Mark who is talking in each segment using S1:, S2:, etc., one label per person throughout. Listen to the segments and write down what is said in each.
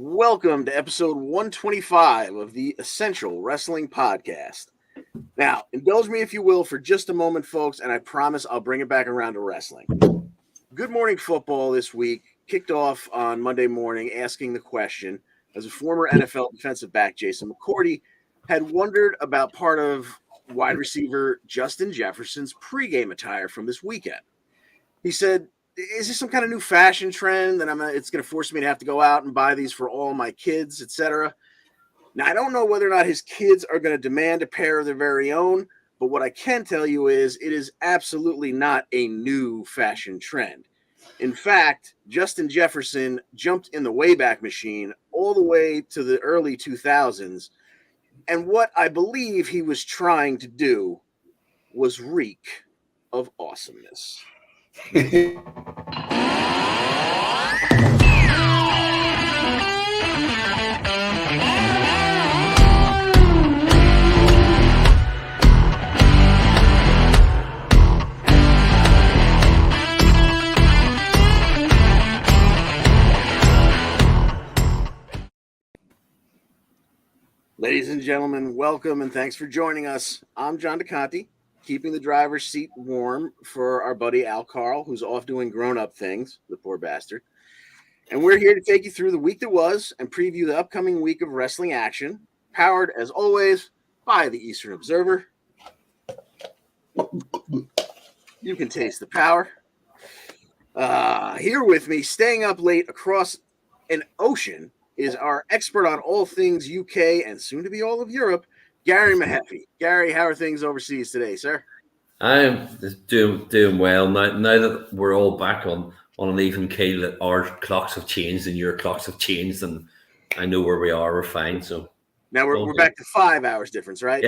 S1: Welcome to episode 125 of the Essential Wrestling Podcast. Now, indulge me if you will for just a moment, folks, and I promise I'll bring it back around to wrestling. Good Morning Football this week kicked off on Monday morning asking the question, as a former NFL defensive back, Jason McCourty, had wondered about part of wide receiver Justin Jefferson's pregame attire from this weekend. He said, is this some kind of new fashion trend that it's going to force me to have to go out and buy these for all my kids, etc.? Now, I don't know whether or not his kids are going to demand a pair of their very own, but what I can tell you is it is absolutely not a new fashion trend. In fact, Justin Jefferson jumped in the Wayback Machine all the way to the early 2000s, and what I believe he was trying to do was reek of awesomeness. Ladies and gentlemen, welcome and thanks for joining us. I'm John DeConti, keeping the driver's seat warm for our buddy Karl, who's off doing grown-up things, the poor bastard. And we're here to take you through the week that was and preview the upcoming week of wrestling action, powered, as always, by the Eastern Observer. You can taste the power. Here with me, staying up late across an ocean, is our expert on all things UK and soon to be all of Europe, Gary Mehaffy. Gary, how are things overseas today, sir?
S2: I'm doing well now that we're all back on an even keel. That our clocks have changed and your clocks have changed, and I know where we are. We're fine. So
S1: now we're back to 5 hours difference, right?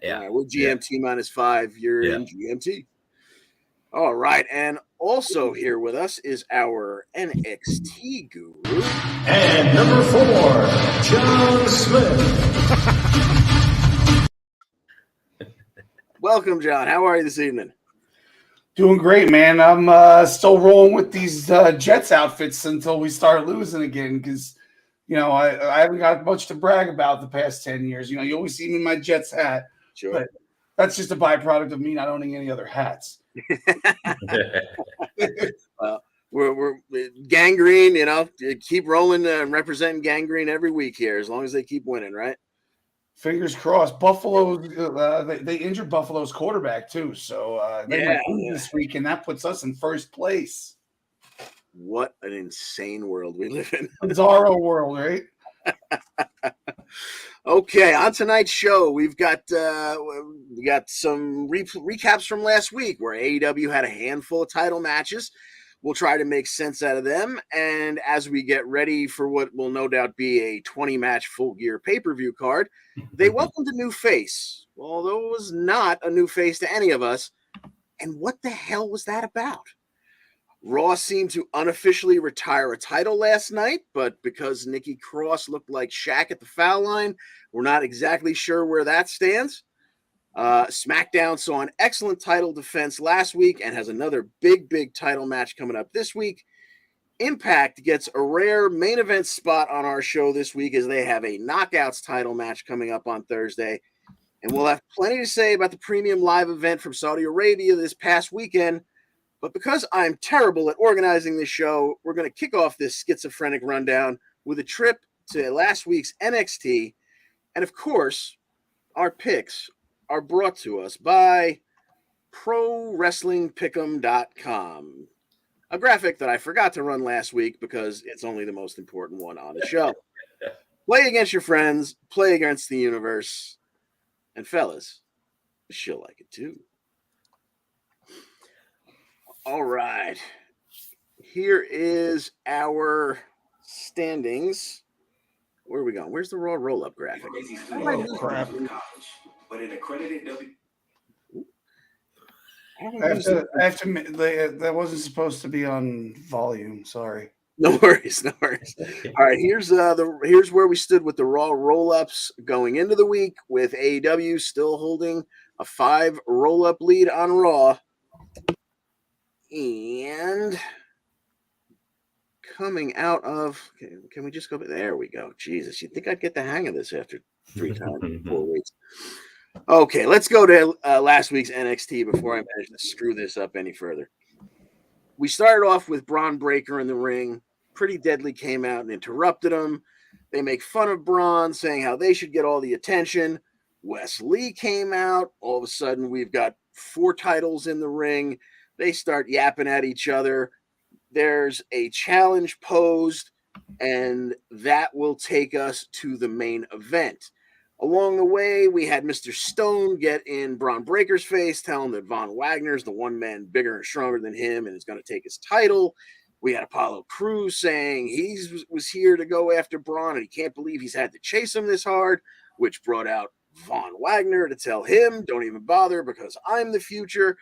S2: Yeah.
S1: We're GMT minus 5. You're in GMT. All right, and also here with us is our NXT guru.
S3: And number 4, John Smith.
S1: Welcome, John. How are you this evening?
S4: Doing great, man. I'm still rolling with these Jets outfits until we start losing again because, I haven't got much to brag about the past 10 years. You always see me in my Jets hat.
S1: Sure.
S4: But that's just a byproduct of me not owning any other hats.
S1: We're gangrene, keep rolling and representing gangrene every week here as long as they keep winning, right?
S4: Fingers crossed. Buffalo, they injured Buffalo's quarterback too, so they might lose this week, and that puts us in first place.
S1: What an insane world we live in.
S4: Bizarro world, right?
S1: Okay, on tonight's show, we've got some recaps from last week where AEW had a handful of title matches. We'll try to make sense out of them, and as we get ready for what will no doubt be a 20-match full-gear pay-per-view card, they welcomed a new face, although it was not a new face to any of us. And what the hell was that about? Raw seemed to unofficially retire a title last night, but because Nikki Cross looked like Shaq at the foul line, we're not exactly sure where that stands. SmackDown saw an excellent title defense last week and has another big title match coming up this week. Impact gets a rare main event spot on our show this week as they have a Knockouts title match coming up on Thursday. And we'll have plenty to say about the premium live event from Saudi Arabia this past weekend. But because I'm terrible at organizing this show, we're going to kick off this schizophrenic rundown with a trip to last week's NXT. And of course, our picks are brought to us by ProWrestlingPick'em.com, a graphic that I forgot to run last week because it's only the most important one on the show. Play against your friends, play against the universe, and fellas, she'll like it too. All right, here is our standings. Where are we going? Where's the Raw roll-up graphic?
S4: Crap.
S3: But an accredited W.
S4: That wasn't supposed to be on volume. Sorry.
S1: No worries. All right, here's where we stood with the Raw roll-ups going into the week, with AEW still holding a 5 roll-up lead on Raw. And coming out of. Can we just go? There we go. Jesus, you'd think I'd get the hang of this after 3 times in 4 weeks. Okay, let's go to last week's NXT before I manage to screw this up any further. We started off with Braun Breaker in the ring. Pretty Deadly came out and interrupted him. They make fun of Braun, saying how they should get all the attention. Wes Lee came out. All of a sudden, we've got 4 titles in the ring. They start yapping at each other. There's a challenge posed, and that will take us to the main event. Along the way, we had Mr. Stone get in Braun Breaker's face, tell him that Von Wagner's the one man bigger and stronger than him and is going to take his title. We had Apollo Crews saying he was here to go after Braun, and he can't believe he's had to chase him this hard, which brought out Von Wagner to tell him, don't even bother because I'm the future,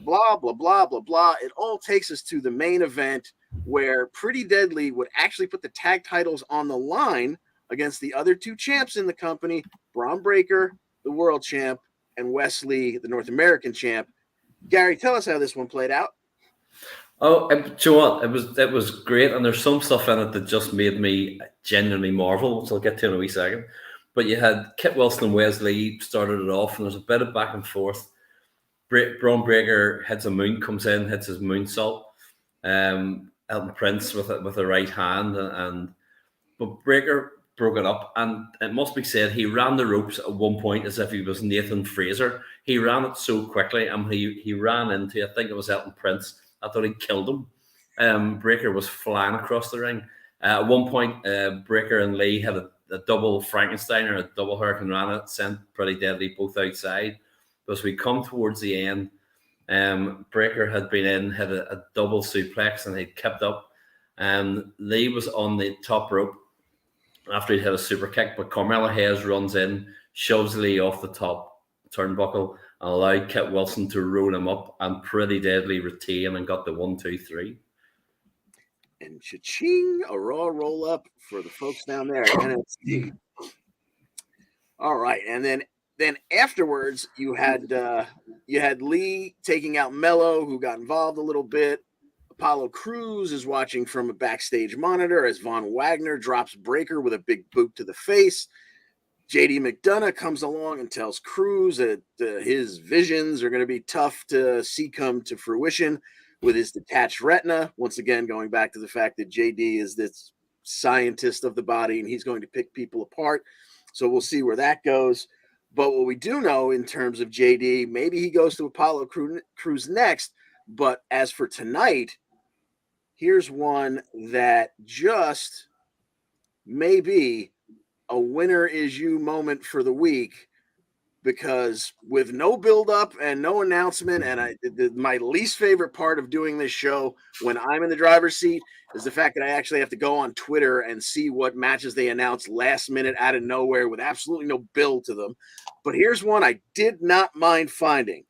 S1: blah, blah, blah, blah, blah. It all takes us to the main event where Pretty Deadly would actually put the tag titles on the line against the other 2 champs in the company, Braun Breaker, the world champ, and Wes Lee, the North American champ. Gary, tell us how this one played out.
S2: Oh, do you know what? It was great, and there's some stuff in it that just made me genuinely marvel, which I'll get to in a wee second. But you had Kit Wilson and Wes Lee started it off, and there's a bit of back and forth. Braun Breaker hits a moon, comes in, hits his moonsault. Elton Prince with a right hand, but Breaker broke it up, and it must be said he ran the ropes at one point as if he was Nathan Fraser. He ran it so quickly, and he ran into, I think it was Elton Prince. I thought he killed him. Breaker was flying across the ring. At one point, Breaker and Lee had a double Frankenstein or a double Hurricane Rana, sent Pretty Deadly both outside. But as we come towards the end, Breaker had been in, had a double suplex, and he'd kept up. Lee was on the top rope after he'd hit a super kick, but Carmelo Hayes runs in, shoves Lee off the top turnbuckle, and allowed Kit Wilson to roll him up, and Pretty Deadly retained and got the 1, 2, 3.
S1: And cha-ching, a Raw roll-up for the folks down there at NXT. All right, and then afterwards, you had Lee taking out Mello, who got involved a little bit. Apollo Crews is watching from a backstage monitor as Von Wagner drops Breaker with a big boot to the face. JD McDonough comes along and tells Crews that his visions are going to be tough to see come to fruition with his detached retina. Once again, going back to the fact that JD is this scientist of the body and he's going to pick people apart. So we'll see where that goes. But what we do know in terms of JD, maybe he goes to Apollo Crews next. But as for tonight, here's one that just may be a winner is you moment for the week, because with no build-up and no announcement, and my least favorite part of doing this show when I'm in the driver's seat is the fact that I actually have to go on Twitter and see what matches they announce last minute out of nowhere with absolutely no build to them. But here's one I did not mind finding.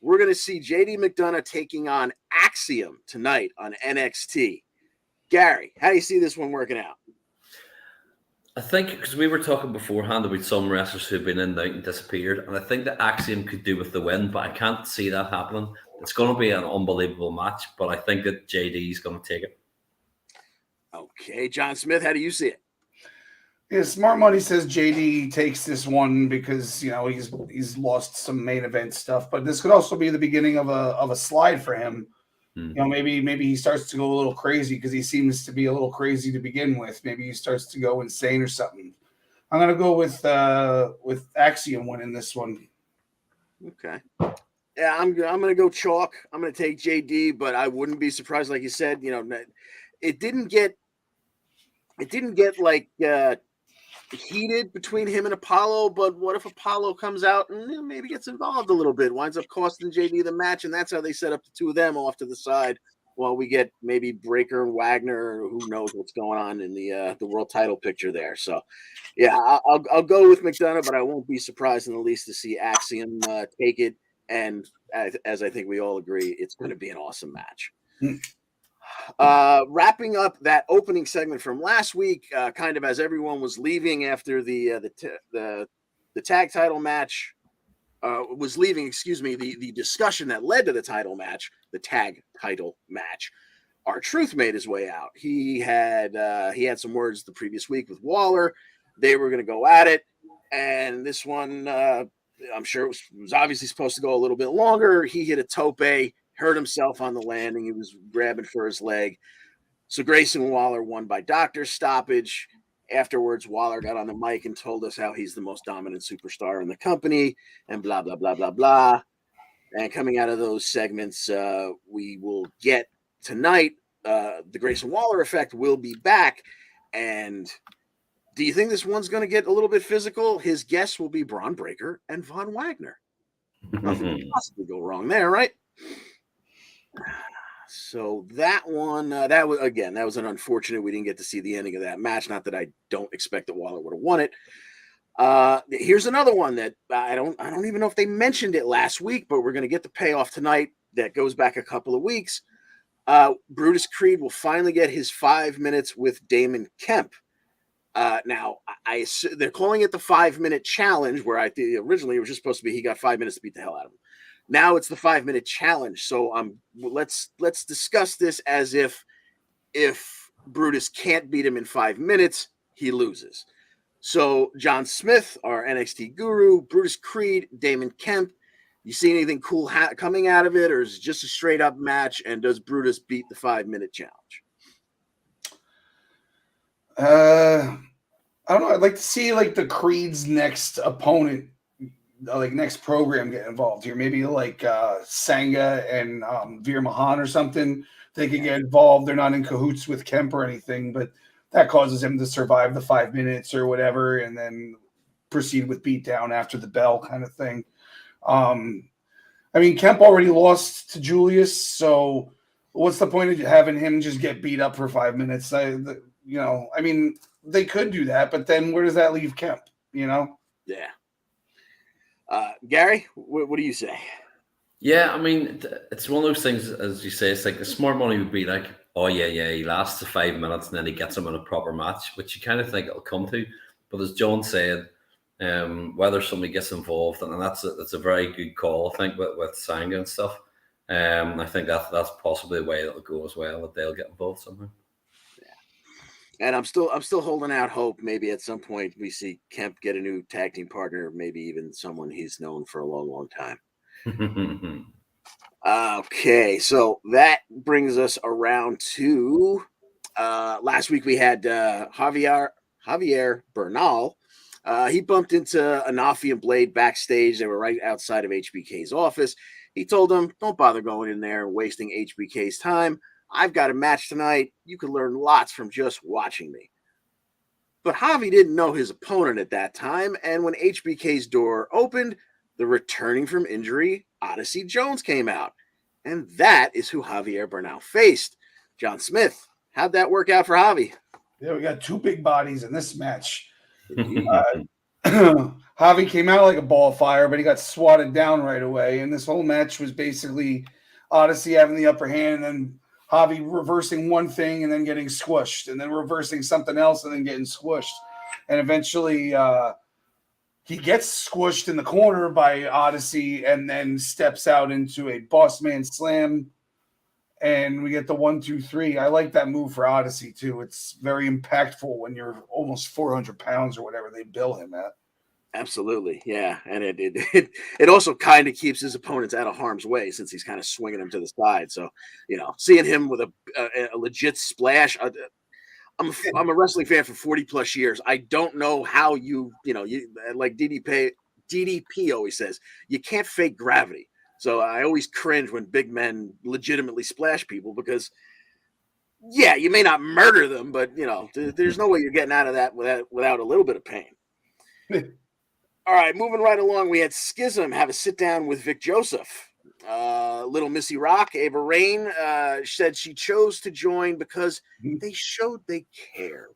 S1: We're going to see JD McDonough taking on Axiom tonight on NXT. Gary, how do you see this one working out?
S2: I think because we were talking beforehand about some wrestlers who've been in and out and disappeared, and I think that Axiom could do with the win, but I can't see that happening. It's going to be an unbelievable match, but I think that JD is going to take it. Okay,
S1: John Smith, how do you see it?
S4: Yeah, Smart Money says JD takes this one because he's lost some main event stuff, but this could also be the beginning of a slide for him. Maybe he starts to go a little crazy because he seems to be a little crazy to begin with. Maybe he starts to go insane or something. I'm gonna go with Axiom winning this one.
S1: Okay. Yeah, I'm gonna go chalk. I'm gonna take JD, but I wouldn't be surprised, like you said. It didn't get like heated between him and Apollo, but what if Apollo comes out and maybe gets involved a little bit, winds up costing JD the match, and that's how they set up the two of them off to the side while we get maybe Breaker and Wagner, or who knows what's going on in the world title picture there. So, yeah, I'll go with McDonough, but I won't be surprised in the least to see Axiom take it, and as I think we all agree, it's going to be an awesome match. Wrapping up that opening segment from last week, kind of as everyone was leaving after the tag title match was leaving, the discussion that led to the title match, the tag title match. R-Truth made his way out. He had some words the previous week with Waller. They were going to go at it, and this one, I'm sure it was obviously supposed to go a little bit longer. He hit a tope, hurt himself on the landing. He was grabbing for his leg. So Grayson Waller won by doctor's stoppage. Afterwards, Waller got on the mic and told us how he's the most dominant superstar in the company and blah, blah, blah, blah, blah. And coming out of those segments, we will get tonight, the Grayson Waller effect will be back. And do you think this one's going to get a little bit physical? His guests will be Braun Breaker and Von Wagner. Nothing could possibly go wrong there, right? So that one, that was an unfortunate. We didn't get to see the ending of that match. Not that I don't expect that Waller would have won it. Here's another one that I don't even know if they mentioned it last week, but we're going to get the payoff tonight. That goes back a couple of weeks. Brutus Creed will finally get his 5 minutes with Damon Kemp. Now, they're calling it the 5-minute challenge, where originally it was just supposed to be he got 5 minutes to beat the hell out of him. Now it's the 5-minute challenge. So let's discuss this as if Brutus can't beat him in 5 minutes, he loses. So John Smith, our NXT guru, Brutus Creed, Damon Kemp. You see anything cool coming out of it, or is it just a straight up match? And does Brutus beat the 5-minute challenge?
S4: I don't know. I'd like to see like the Creed's next opponent, like next program, get involved here. Maybe like Sangha and Veer Mahan or something. They can get involved. They're not in cahoots with Kemp or anything, but that causes him to survive the 5 minutes or whatever, and then proceed with beatdown after the bell kind of thing. I mean, Kemp already lost to Julius, so what's the point of having him just get beat up for 5 minutes? I mean, they could do that, but then where does that leave Kemp?
S1: Yeah. Gary, what do you say?
S2: Yeah, I mean, it's one of those things, as you say, it's like the smart money would be like, oh, yeah, he lasts the 5 minutes and then he gets him in a proper match, which you kind of think it'll come to. But as John said, whether somebody gets involved, and that's a very good call, I think, with Sangha and stuff. I think that's possibly the way it'll go as well, that they'll get involved somehow.
S1: Yeah. And I'm still holding out hope. Maybe at some point we see Kemp get a new tag team partner, maybe even someone he's known for a long, long time. Okay, so that brings us around to last week we had Javier Bernal. He bumped into Mehaffy and Blade backstage. They were right outside of HBK's office. He told them, don't bother going in there and wasting HBK's time. I've got a match tonight. You can learn lots from just watching me. But Javi didn't know his opponent at that time, and when HBK's door opened, the returning from injury Odyssey Jones came out. And that is who Javier Bernal faced. John Smith, how'd that work out for Javi?
S4: Yeah, we got two big bodies in this match. Javi came out like a ball of fire, but he got swatted down right away. And this whole match was basically Odyssey having the upper hand and then Javi reversing one thing and then getting squished, and then reversing something else and then getting squished. And eventually he gets squished in the corner by Odyssey and then steps out into a boss man slam. And we get the 1, 2, 3. I like that move for Odyssey too. It's very impactful when you're almost 400 pounds or whatever they bill him at.
S1: Absolutely, yeah, and it also kind of keeps his opponents out of harm's way since he's kind of swinging them to the side. So, seeing him with a legit splash. I'm a wrestling fan for 40 plus years. I don't know how you like DDP always says, you can't fake gravity. So I always cringe when big men legitimately splash people because, yeah, you may not murder them, but there's no way you're getting out of that without a little bit of pain. All right, moving right along, we had Schism have a sit down with Vic Joseph. Little Missy Rock, Ava Rain, said she chose to join because they showed they cared.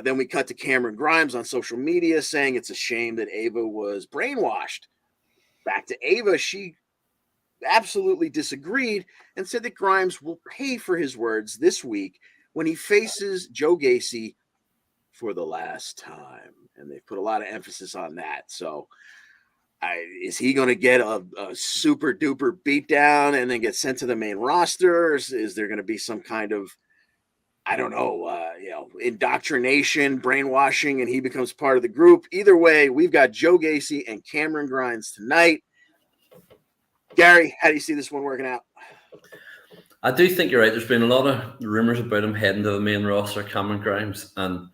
S1: Then we cut to Cameron Grimes on social media saying it's a shame that Ava was brainwashed. Back to Ava, she absolutely disagreed and said that Grimes will pay for his words this week when he faces Joe Gacy for the last time. And they put a lot of emphasis on that. So Is he going to get a super duper beatdown and then get sent to the main roster? Or is there going to be some kind of, I don't know, indoctrination, brainwashing, and he becomes part of the group? Either way, we've got Joe Gacy and Cameron Grimes tonight. Gary, how do you see this one working out?
S2: I do think you're right. There's been a lot of rumors about him heading to the main roster, Cameron Grimes, and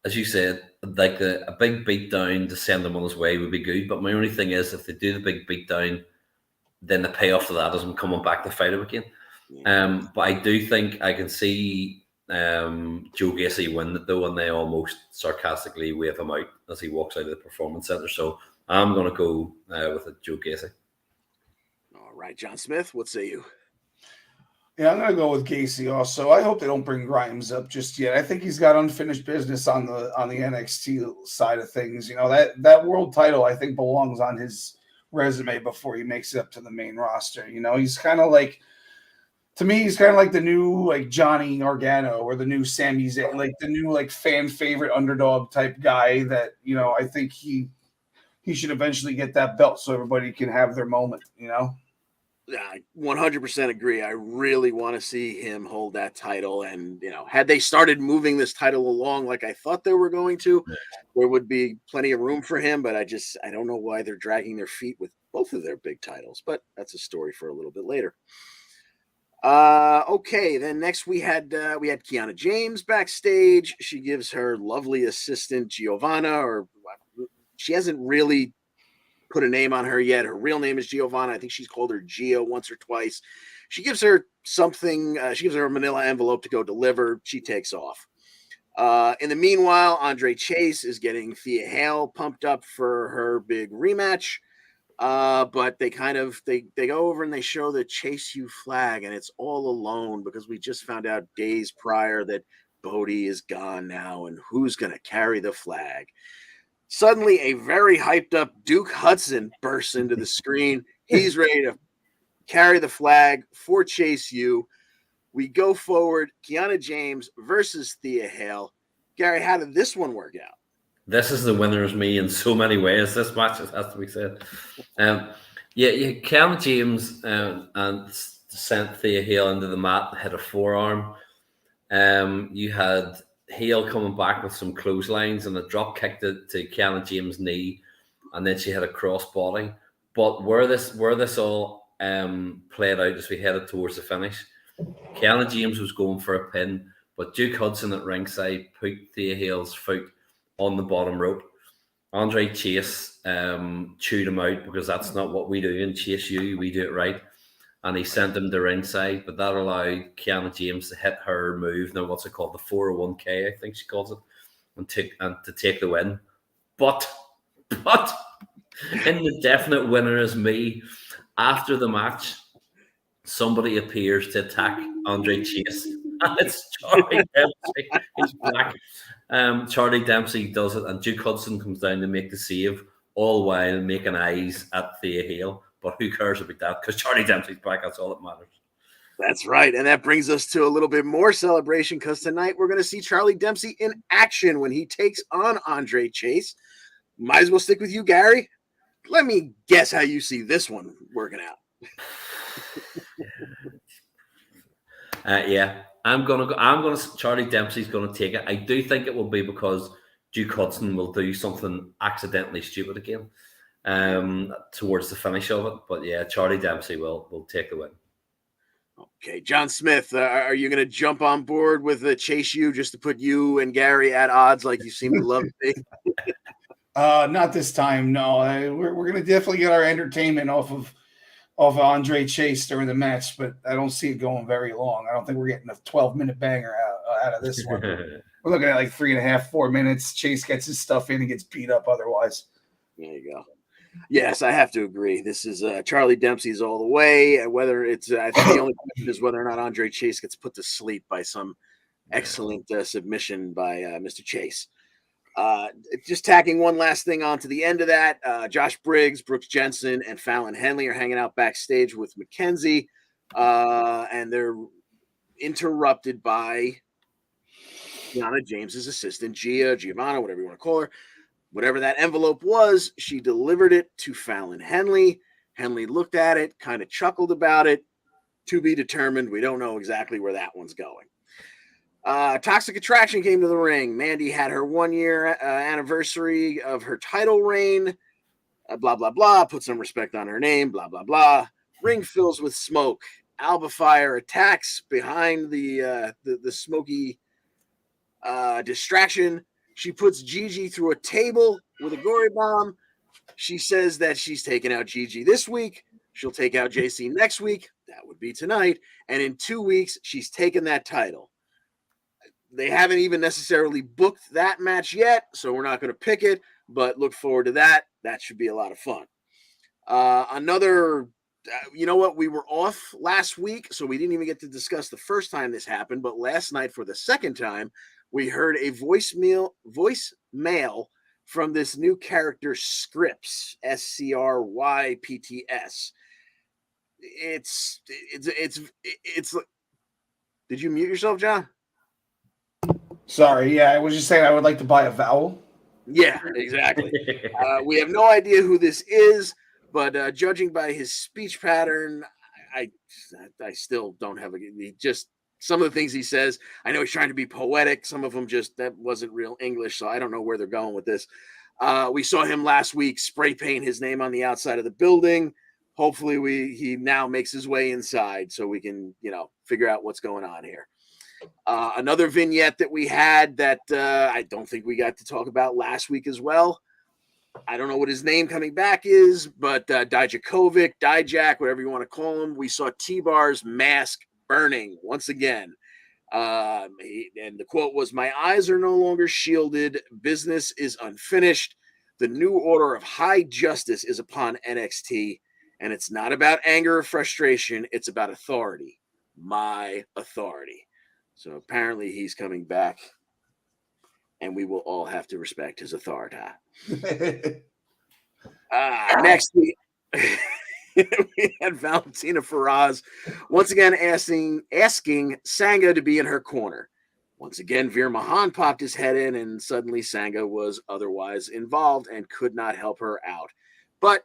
S2: as you said, like a big beatdown to send him on his way would be good. But my only thing is, if they do the big beatdown, then the payoff for that is him coming back to fight him again. But I do think I can see Joe Gacy win it though, and they almost sarcastically wave him out as he walks out of the performance center. So I'm going to go with Joe Gacy.
S1: All right, John Smith, what say you?
S4: Yeah, I'm gonna go with Gacy also. I hope they don't bring Grimes up just yet. I think he's got unfinished business on the NXT side of things. You know, that world title I think belongs on his resume before he makes it up to the main roster. You know, he's kind of like, to me, he's kind of like the new like Johnny Gargano or the new Sami Zayn, like the new like fan favorite underdog type guy that, you know, I think he should eventually get that belt so everybody can have their moment, you know?
S1: I 100% agree. I really want to see him hold that title. And, you know, had they started moving this title along like I thought they were going to, there would be plenty of room for him. But I don't know why they're dragging their feet with both of their big titles. But that's a story for a little bit later. Okay, then next we had Kiana James backstage. She gives her lovely assistant Giovanna, or she hasn't really put a name on her yet. Her real name is Giovanna. I think she's called her Gio once or twice. She gives her something. She gives her a manila envelope to go deliver. She takes off. In the meanwhile, Andre Chase is getting Thea Hale pumped up for her big rematch. But they go over and they show the Chase U flag, and it's all alone because we just found out days prior that Bodie is gone now, and who's going to carry the flag? Suddenly, a very hyped up Duke Hudson bursts into the screen. He's ready to carry the flag for Chase U. We go forward. Kiana James versus Thea Hale. Gary, how did this one work out?
S2: This is the winner's me in so many ways. This match, it has to be said. Kiana James and sent Thea Hale into the mat and hit a forearm. You had Hale coming back with some clotheslines and a drop kick to Kiana James' knee, and then she had a crossbody. But where this all played out as we headed towards the finish, Kiana James was going for a pin, but Duke Hudson at ringside put Thea Hale's foot on the bottom rope. Andre Chase chewed him out because that's not what we do in Chase U. We do it right. And he sent him to ringside, but that allowed Kiana James to hit her move. Now, what's it called? The 401k, I think she calls it, and to take the win. But in the definite winner is me. After the match, somebody appears to attack Andre Chase, and it's Charlie Dempsey. He's black. Charlie Dempsey does it, and Duke Hudson comes down to make the save, all while making eyes at Thea Hale. But who cares about that? Because Charlie Dempsey's back. That's all that matters.
S1: That's right. And that brings us to a little bit more celebration, because tonight we're going to see Charlie Dempsey in action when he takes on Andre Chase. Might as well stick with you, Gary. Let me guess how you see this one working out. Charlie Dempsey's gonna take it. I do think it will be because Duke Hudson will do something accidentally stupid again towards the finish of it. But yeah, Charlie Dempsey will take the win. Okay, John Smith, are you going to jump on board with the Chase U just to put you and Gary at odds like you seem to love to be?
S4: Not this time, no. We're going to definitely get our entertainment off of Andre Chase during the match, but I don't see it going very long. I don't think we're getting a 12-minute banger out of this one. We're looking at like 3.5, 4 minutes. Chase gets his stuff in and gets beat up otherwise.
S1: There you go. Yes, I have to agree. This is Charlie Dempsey's all the way. Whether it's, I think the only question is whether or not Andre Chase gets put to sleep by some excellent submission by Mr. Chase. Just tacking one last thing on to the end of that, Josh Briggs, Brooks Jensen, and Fallon Henley are hanging out backstage with Mackenzie, and they're interrupted by Kiana James's assistant, Giovanna, whatever you want to call her. Whatever that envelope was, she delivered it to Fallon Henley. Henley looked at it, kind of chuckled about it. To be determined. We don't know exactly where that one's going. Toxic Attraction came to the ring. Mandy had her 1 year anniversary of her title reign. Blah, blah, blah. Put some respect on her name. Blah, blah, blah. Ring fills with smoke. Alba Fire attacks behind the smoky distraction. She puts Gigi through a table with a gory bomb. She says that she's taking out Gigi this week. She'll take out JC next week. That would be tonight. And in 2 weeks, she's taken that title. They haven't even necessarily booked that match yet, so we're not going to pick it, but look forward to that. That should be a lot of fun. You know what? We were off last week, so we didn't even get to discuss the first time this happened, but last night for the second time, we heard a voicemail from this new character, Scripps, Scrypts. It's Did you mute yourself, John?
S4: Sorry, yeah, I was just saying I would like to buy a vowel.
S1: Yeah, exactly. We have no idea who this is, but judging by his speech pattern, I still don't have just some of the things he says. I know he's trying to be poetic. Some of them that wasn't real English, so I don't know where they're going with this. We saw him last week spray paint his name on the outside of the building. Hopefully he now makes his way inside so we can, figure out what's going on here. Another vignette that we had that I don't think we got to talk about last week as well. I don't know what his name coming back is, but Dijakovic, Dijak, whatever you want to call him. We saw T-Bar's mask burning once again. And the quote was, "My eyes are no longer shielded. Business is unfinished. The new order of high justice is upon NXT. And it's not about anger or frustration. It's about authority. My authority." So apparently he's coming back, and we will all have to respect his authority. Next, we had Valentina Feroz once again asking Sanga to be in her corner. Once again, Veer Mahan popped his head in, and suddenly Sanga was otherwise involved and could not help her out. But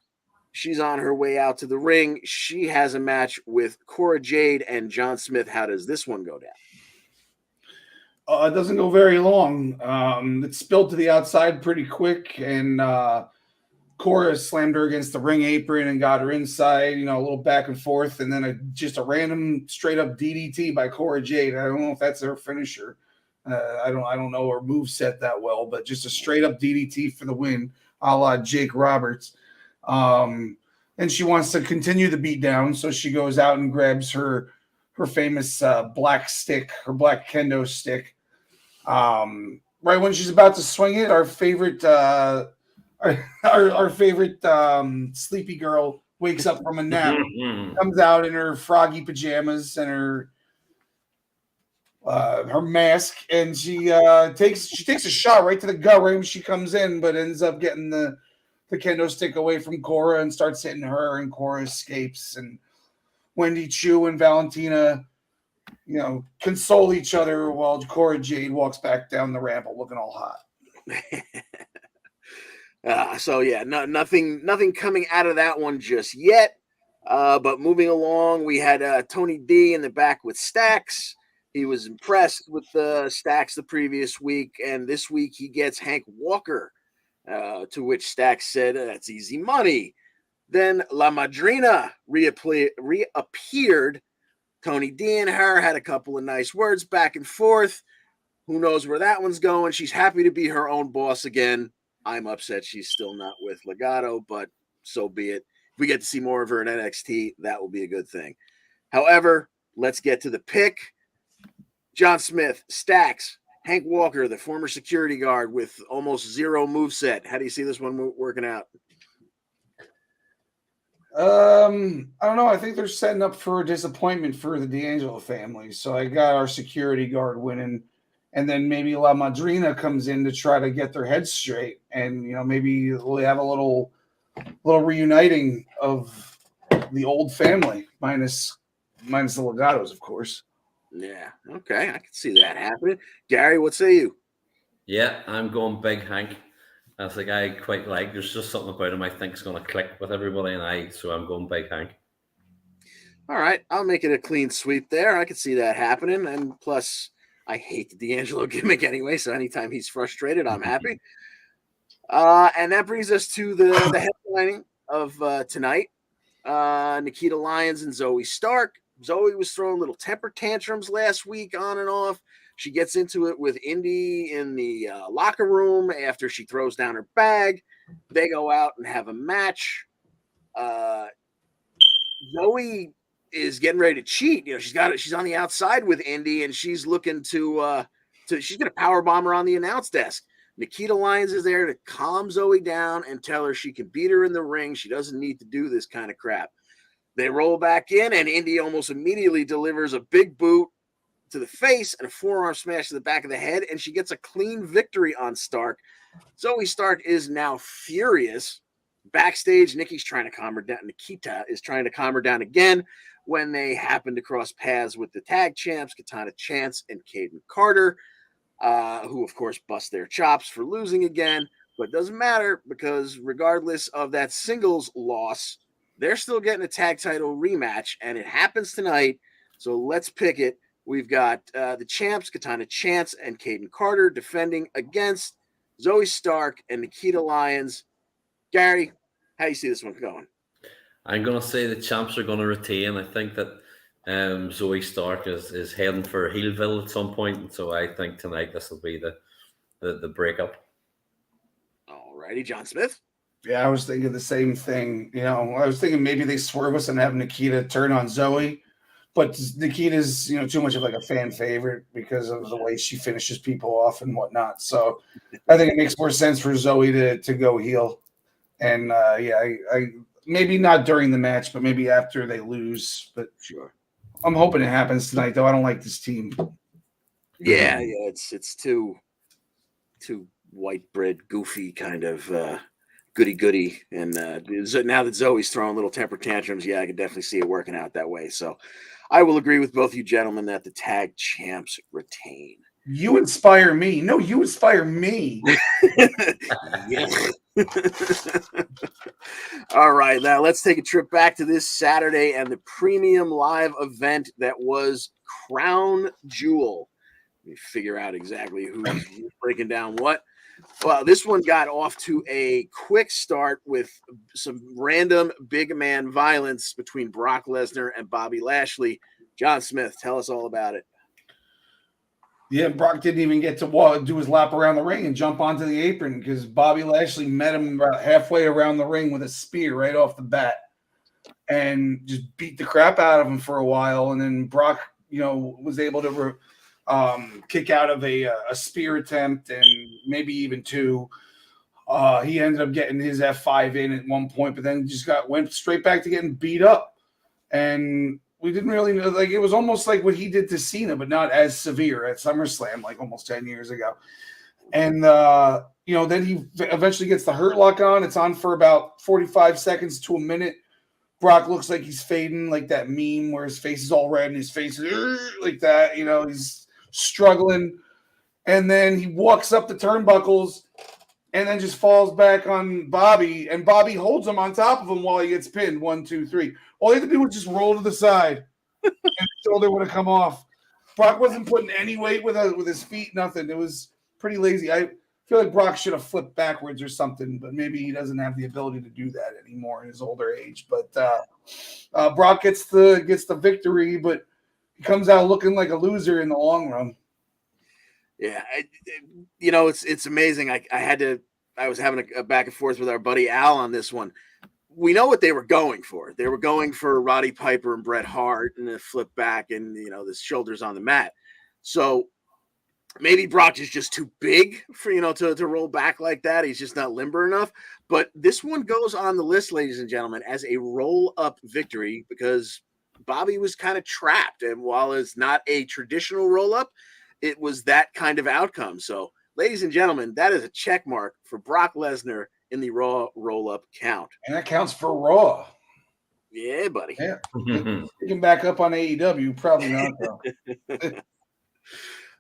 S1: she's on her way out to the ring. She has a match with Cora Jade and John Smith. How does this one go down?
S4: It doesn't go very long. It spilled to the outside pretty quick, and Cora slammed her against the ring apron and got her inside, a little back and forth, and then just a random straight-up DDT by Cora Jade. I don't know if that's her finisher. I don't know her moveset that well, but just a straight-up DDT for the win, a la Jake Roberts. And she wants to continue the beatdown, so she goes out and grabs her famous black stick, her black kendo stick. Right when she's about to swing it, our favorite sleepy girl wakes up from a nap, comes out in her froggy pajamas and her mask, and she takes a shot right to the gut right when she comes in, but ends up getting the kendo stick away from Cora and starts hitting her, and Cora escapes, and Wendy Chu and Valentina, console each other while Cora Jade walks back down the ramp looking all hot. Nothing coming out of that one just yet. But moving along, we had Tony D in the back with Stax. He was impressed with Stax the previous week, and this week he gets Hank Walker, to which Stax said, "That's easy money." Then La Madrina reappeared. Tony D and her had a couple of nice words back and forth. Who knows where that one's going? She's happy to be her own boss again. I'm upset she's still not with Legado, but so be it. If we get to see more of her in NXT, that will be a good thing. However, let's get to the pick. John Smith, Stax, Hank Walker, the former security guard with almost zero moveset. How do you see this one working out? I don't know. I think they're setting up for a disappointment for the D'Angelo family. So I got our security guard winning, and then maybe La Madrina comes in to try to get their heads straight, and maybe we'll have a little reuniting of the old family, minus the Legatos, of course.
S1: Yeah, okay, I can see that happening. Gary, what say you?
S2: Yeah, I'm going big Hank. That's a guy I quite like. There's just something about him I think is going to click with everybody, and so I'm going Big Hank.
S1: All right, I'll make it a clean sweep there. I could see that happening, and plus, I hate the D'Angelo gimmick anyway. So anytime he's frustrated, I'm happy. And that brings us to the headlining of tonight. Nikita Lyons and Zoe Stark. Zoe was throwing little temper tantrums last week on and off. She gets into it with Indy in the locker room after she throws down her bag. They go out and have a match. Zoe is getting ready to cheat. You know, she's on the outside with Indy, and she's looking to she's gonna power bomb her on the announce desk. Nikita Lyons is there to calm Zoe down and tell her she can beat her in the ring. She doesn't need to do this kind of crap. They roll back in, and Indy almost immediately delivers a big boot to the face and a forearm smash to the back of the head, and she gets a clean victory on Stark. Zoe Stark is now furious. Backstage, Nikki's trying to calm her down. Nikita is trying to calm her down again when they happen to cross paths with the tag champs, Katana Chance and Caden Carter, who, of course, bust their chops for losing again. But it doesn't matter because regardless of that singles loss, they're still getting a tag title rematch, and it happens tonight. So let's pick it. We've got the champs, Katana Chance and Caden Carter, defending against Zoe Stark and Nikita Lyons. Gary, how do you see this one going?
S2: I'm going to say the champs are going to retain. I think that Zoe Stark is heading for Heelville at some point, and so I think tonight this will be the breakup.
S1: All righty, John Smith.
S4: Yeah, I was thinking the same thing. You know, I was thinking maybe they swerve us and have Nikita turn on Zoe, but Nikita's, you know, too much of like a fan favorite because of the way she finishes people off and whatnot. So I think it makes more sense for Zoe to go heel. And I maybe not during the match, but maybe after they lose. But
S1: sure,
S4: I'm hoping it happens tonight, though. I don't like this team.
S1: Yeah, it's too white bread, goofy kind of goody. And now that Zoe's throwing little temper tantrums, yeah, I can definitely see it working out that way. So I will agree with both you gentlemen that the tag champs retain.
S4: You inspire me. No, you inspire me.
S1: Yeah. All right, now let's take a trip back to this Saturday and the premium live event that was Crown Jewel. Let me figure out exactly who's breaking down what. Well, this one got off to a quick start with some random big man violence between Brock Lesnar and Bobby Lashley. John Smith, tell us all about it.
S4: Yeah, Brock didn't even get to do his lap around the ring and jump onto the apron because Bobby Lashley met him about halfway around the ring with a spear right off the bat and just beat the crap out of him for a while. And then Brock, you know, was able to kick out of a spear attempt and maybe even two. He ended up getting his F5 in at one point, but then just went straight back to getting beat up. And we didn't really know, like, it was almost like what he did to Cena, but not as severe at SummerSlam, like almost 10 years ago. And, you know, then he eventually gets the Hurt Lock on. It's on for about 45 seconds to a minute. Brock looks like he's fading, like that meme where his face is all red and his face is like that. You know, he's struggling. And then he walks up the turnbuckles and then just falls back on Bobby. And Bobby holds him on top of him while he gets pinned. 1, 2, 3. All he had to do was just roll to the side, and his shoulder would have come off. Brock wasn't putting any weight with his feet, nothing. It was pretty lazy. I feel like Brock should have flipped backwards or something, but maybe he doesn't have the ability to do that anymore in his older age. But Brock gets the victory, but he comes out looking like a loser in the long run.
S1: Yeah, you know, it's amazing. I was having a back and forth with our buddy Al on this one. We know what they were going for. They were going for Roddy Piper and Bret Hart and a flip back and, you know, the shoulders on the mat. So maybe Brock is just too big for, you know, to roll back like that. He's just not limber enough. But this one goes on the list, ladies and gentlemen, as a roll-up victory because Bobby was kind of trapped. And while it's not a traditional roll-up, it was that kind of outcome. So, ladies and gentlemen, that is a check mark for Brock Lesnar in the Raw roll-up count.
S4: And that counts for Raw.
S1: Yeah, buddy.
S4: Yeah. Picking back up on AEW, probably not, though.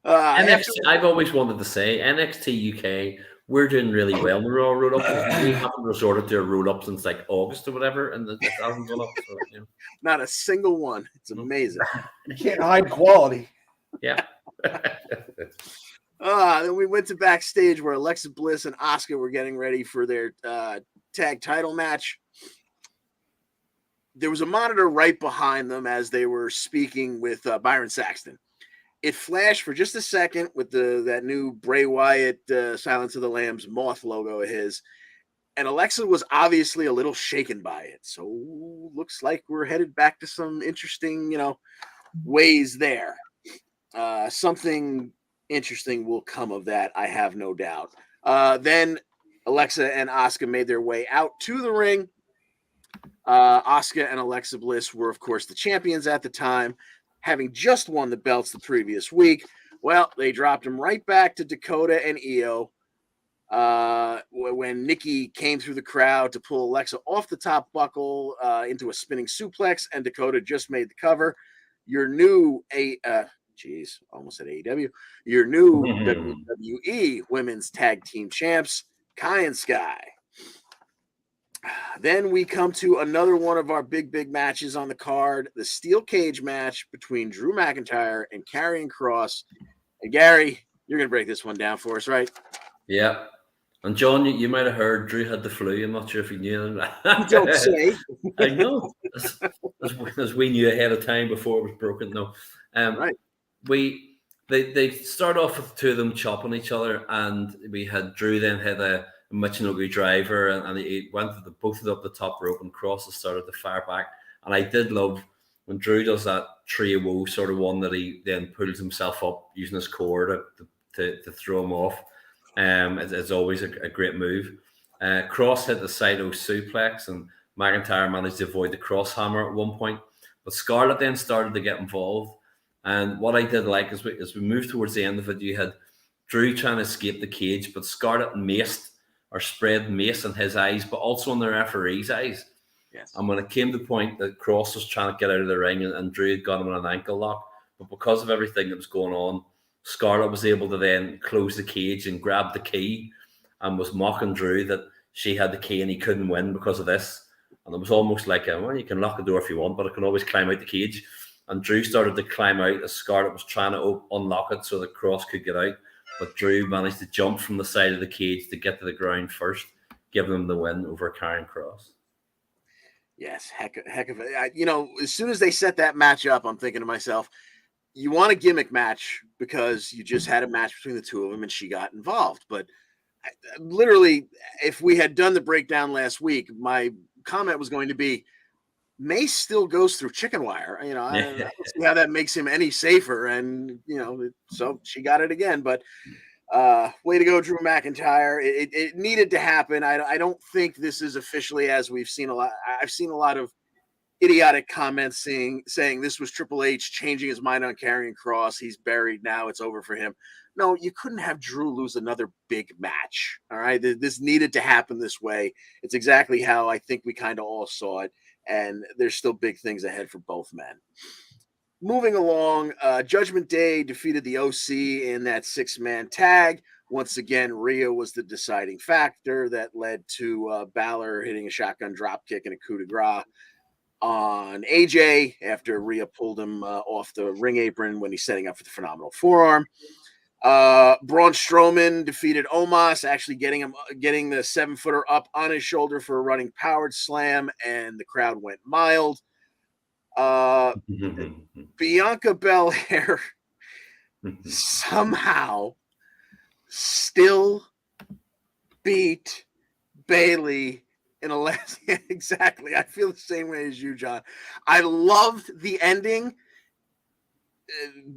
S2: NXT, I've always wanted to say NXT UK we're doing really well in the Raw road up because we haven't resorted to a road up since like August or whatever, and it hasn't gone up. So, you know.
S1: Not a single one. It's amazing.
S4: You can't hide quality.
S2: Yeah.
S1: Then we went to backstage where Alexa Bliss and Asuka were getting ready for their tag title match. There was a monitor right behind them as they were speaking with Byron Saxton. It flashed for just a second with that new Bray Wyatt Silence of the Lambs moth logo of his. And Alexa was obviously a little shaken by it. So looks like we're headed back to some interesting, ways there. Something interesting will come of that, I have no doubt. Then Alexa and Asuka made their way out to the ring. Asuka and Alexa Bliss were, of course, the champions at the time, having just won the belts the previous week. Well, they dropped them right back to Dakota and Io when Nikki came through the crowd to pull Alexa off the top buckle into a spinning suplex, and Dakota just made the cover. Your new almost said AEW. Your new WWE Women's Tag Team Champs, Kai and Sky. Then we come to another one of our big matches on the card, the steel cage match between Drew McIntyre and Karrion Kross. And Gary, you're going to break this one down for us, right?
S2: Yeah. And John, you might have heard Drew had the flu. I'm not sure if you knew that.
S1: Don't say.
S2: I know. As we knew ahead of time before it was broken. No.
S1: Right.
S2: They start off with the two of them chopping each other, and we had Drew then had a Michinoku driver, and he went to both up the top rope, and Kross started to fire back. And I did love when Drew does that tree of woe sort of one that he then pulls himself up using his core to throw him off. It's always a great move. Kross hit the Saito suplex, and McIntyre managed to avoid the cross hammer at one point. But Scarlett then started to get involved. And what I did like is as we moved towards the end of it, you had Drew trying to escape the cage, but Scarlett spread mace in his eyes, but also in the referee's eyes.
S1: Yes.
S2: And when it came to the point that Kross was trying to get out of the ring and Drew had got him in an ankle lock, but because of everything that was going on, Scarlett was able to then close the cage and grab the key and was mocking Drew that she had the key and he couldn't win because of this. And it was almost like, well, you can lock the door if you want, but I can always climb out the cage. And Drew started to climb out as Scarlett was trying to unlock it so that Kross could get out. But Drew managed to jump from the side of the cage to get to the ground first, giving him the win over Karrion Kross.
S1: Yes, heck of it. As soon as they set that match up, I'm thinking to myself, you want a gimmick match because you just had a match between the two of them and she got involved. But literally, if we had done the breakdown last week, my comment was going to be, Mace still goes through chicken wire. I don't see how that makes him any safer. And, so she got it again. But way to go, Drew McIntyre. It needed to happen. I don't think this is officially, as we've seen a lot. I've seen a lot of idiotic comments saying this was Triple H changing his mind on Karrion Kross. He's buried now. It's over for him. No, you couldn't have Drew lose another big match. All right. This needed to happen this way. It's exactly how I think we kind of all saw it. And there's still big things ahead for both men. Moving along, Judgment Day defeated the OC in that 6-man tag. Once again, Rhea was the deciding factor that led to Balor hitting a shotgun dropkick and a coup de grace on AJ after Rhea pulled him off the ring apron when he's setting up for the phenomenal forearm. Braun Strowman defeated Omos, actually getting the 7-footer up on his shoulder for a running powered slam, and the crowd went mild. Bianca Belair somehow still beat Bayley in a last. Exactly. I feel the same way as you, John. I loved the ending.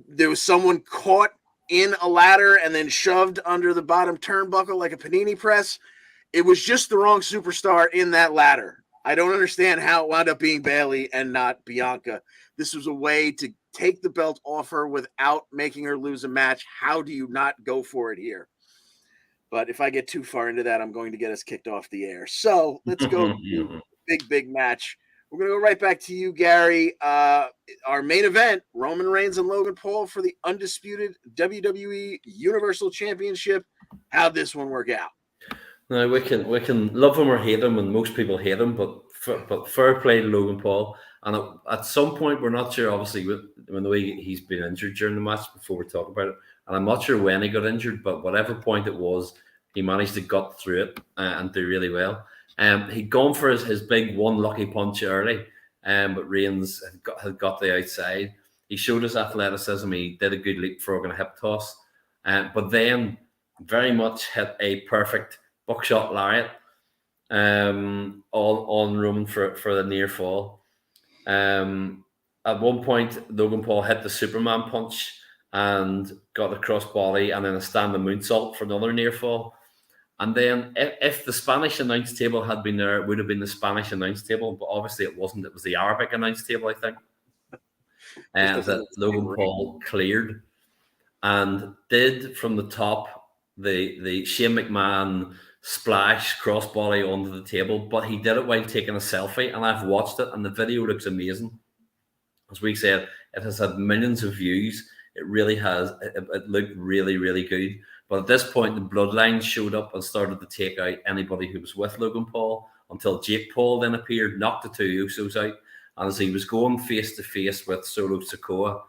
S1: There was someone caught in a ladder and then shoved under the bottom turnbuckle like a panini press. It was just the wrong superstar in that ladder. I don't understand how it wound up being Bayley and not Bianca. This was a way to take the belt off her without making her lose a match. How do you not go for it here? But if I get too far into that, I'm going to get us kicked off the air. So let's go to big match. We're going to go right back to you, Gary. Our main event, Roman Reigns and Logan Paul for the undisputed WWE Universal Championship. How'd this one work out?
S2: Now we can love him or hate him, and most people hate him. But fair play to Logan Paul. And at some point, we're not sure. Obviously, when the way he's been injured during the match, before we talk about it, and I'm not sure when he got injured, but whatever point it was, he managed to gut through it and do really well. He'd gone for his big one lucky punch early, but Reigns had got the outside. He showed his athleticism. He did a good leapfrog and a hip toss, but then very much hit a perfect buckshot lariat on Roman for the near fall. At one point, Logan Paul hit the Superman punch and got the crossbody, and then a standing moonsault for another near fall. And then, if the Spanish announce table had been there, it would have been the Spanish announce table, but obviously it wasn't. It was the Arabic announce table, I think, that Logan Paul cleared and did from the top the Shane McMahon splash crossbody onto the table, but he did it while taking a selfie, and I've watched it, and the video looks amazing. As we said, it has had millions of views. It really has. It looked really, really good. But at this point, the Bloodline showed up and started to take out anybody who was with Logan Paul until Jake Paul then appeared, knocked the two Usos out. And as he was going face to face with Solo Sikoa,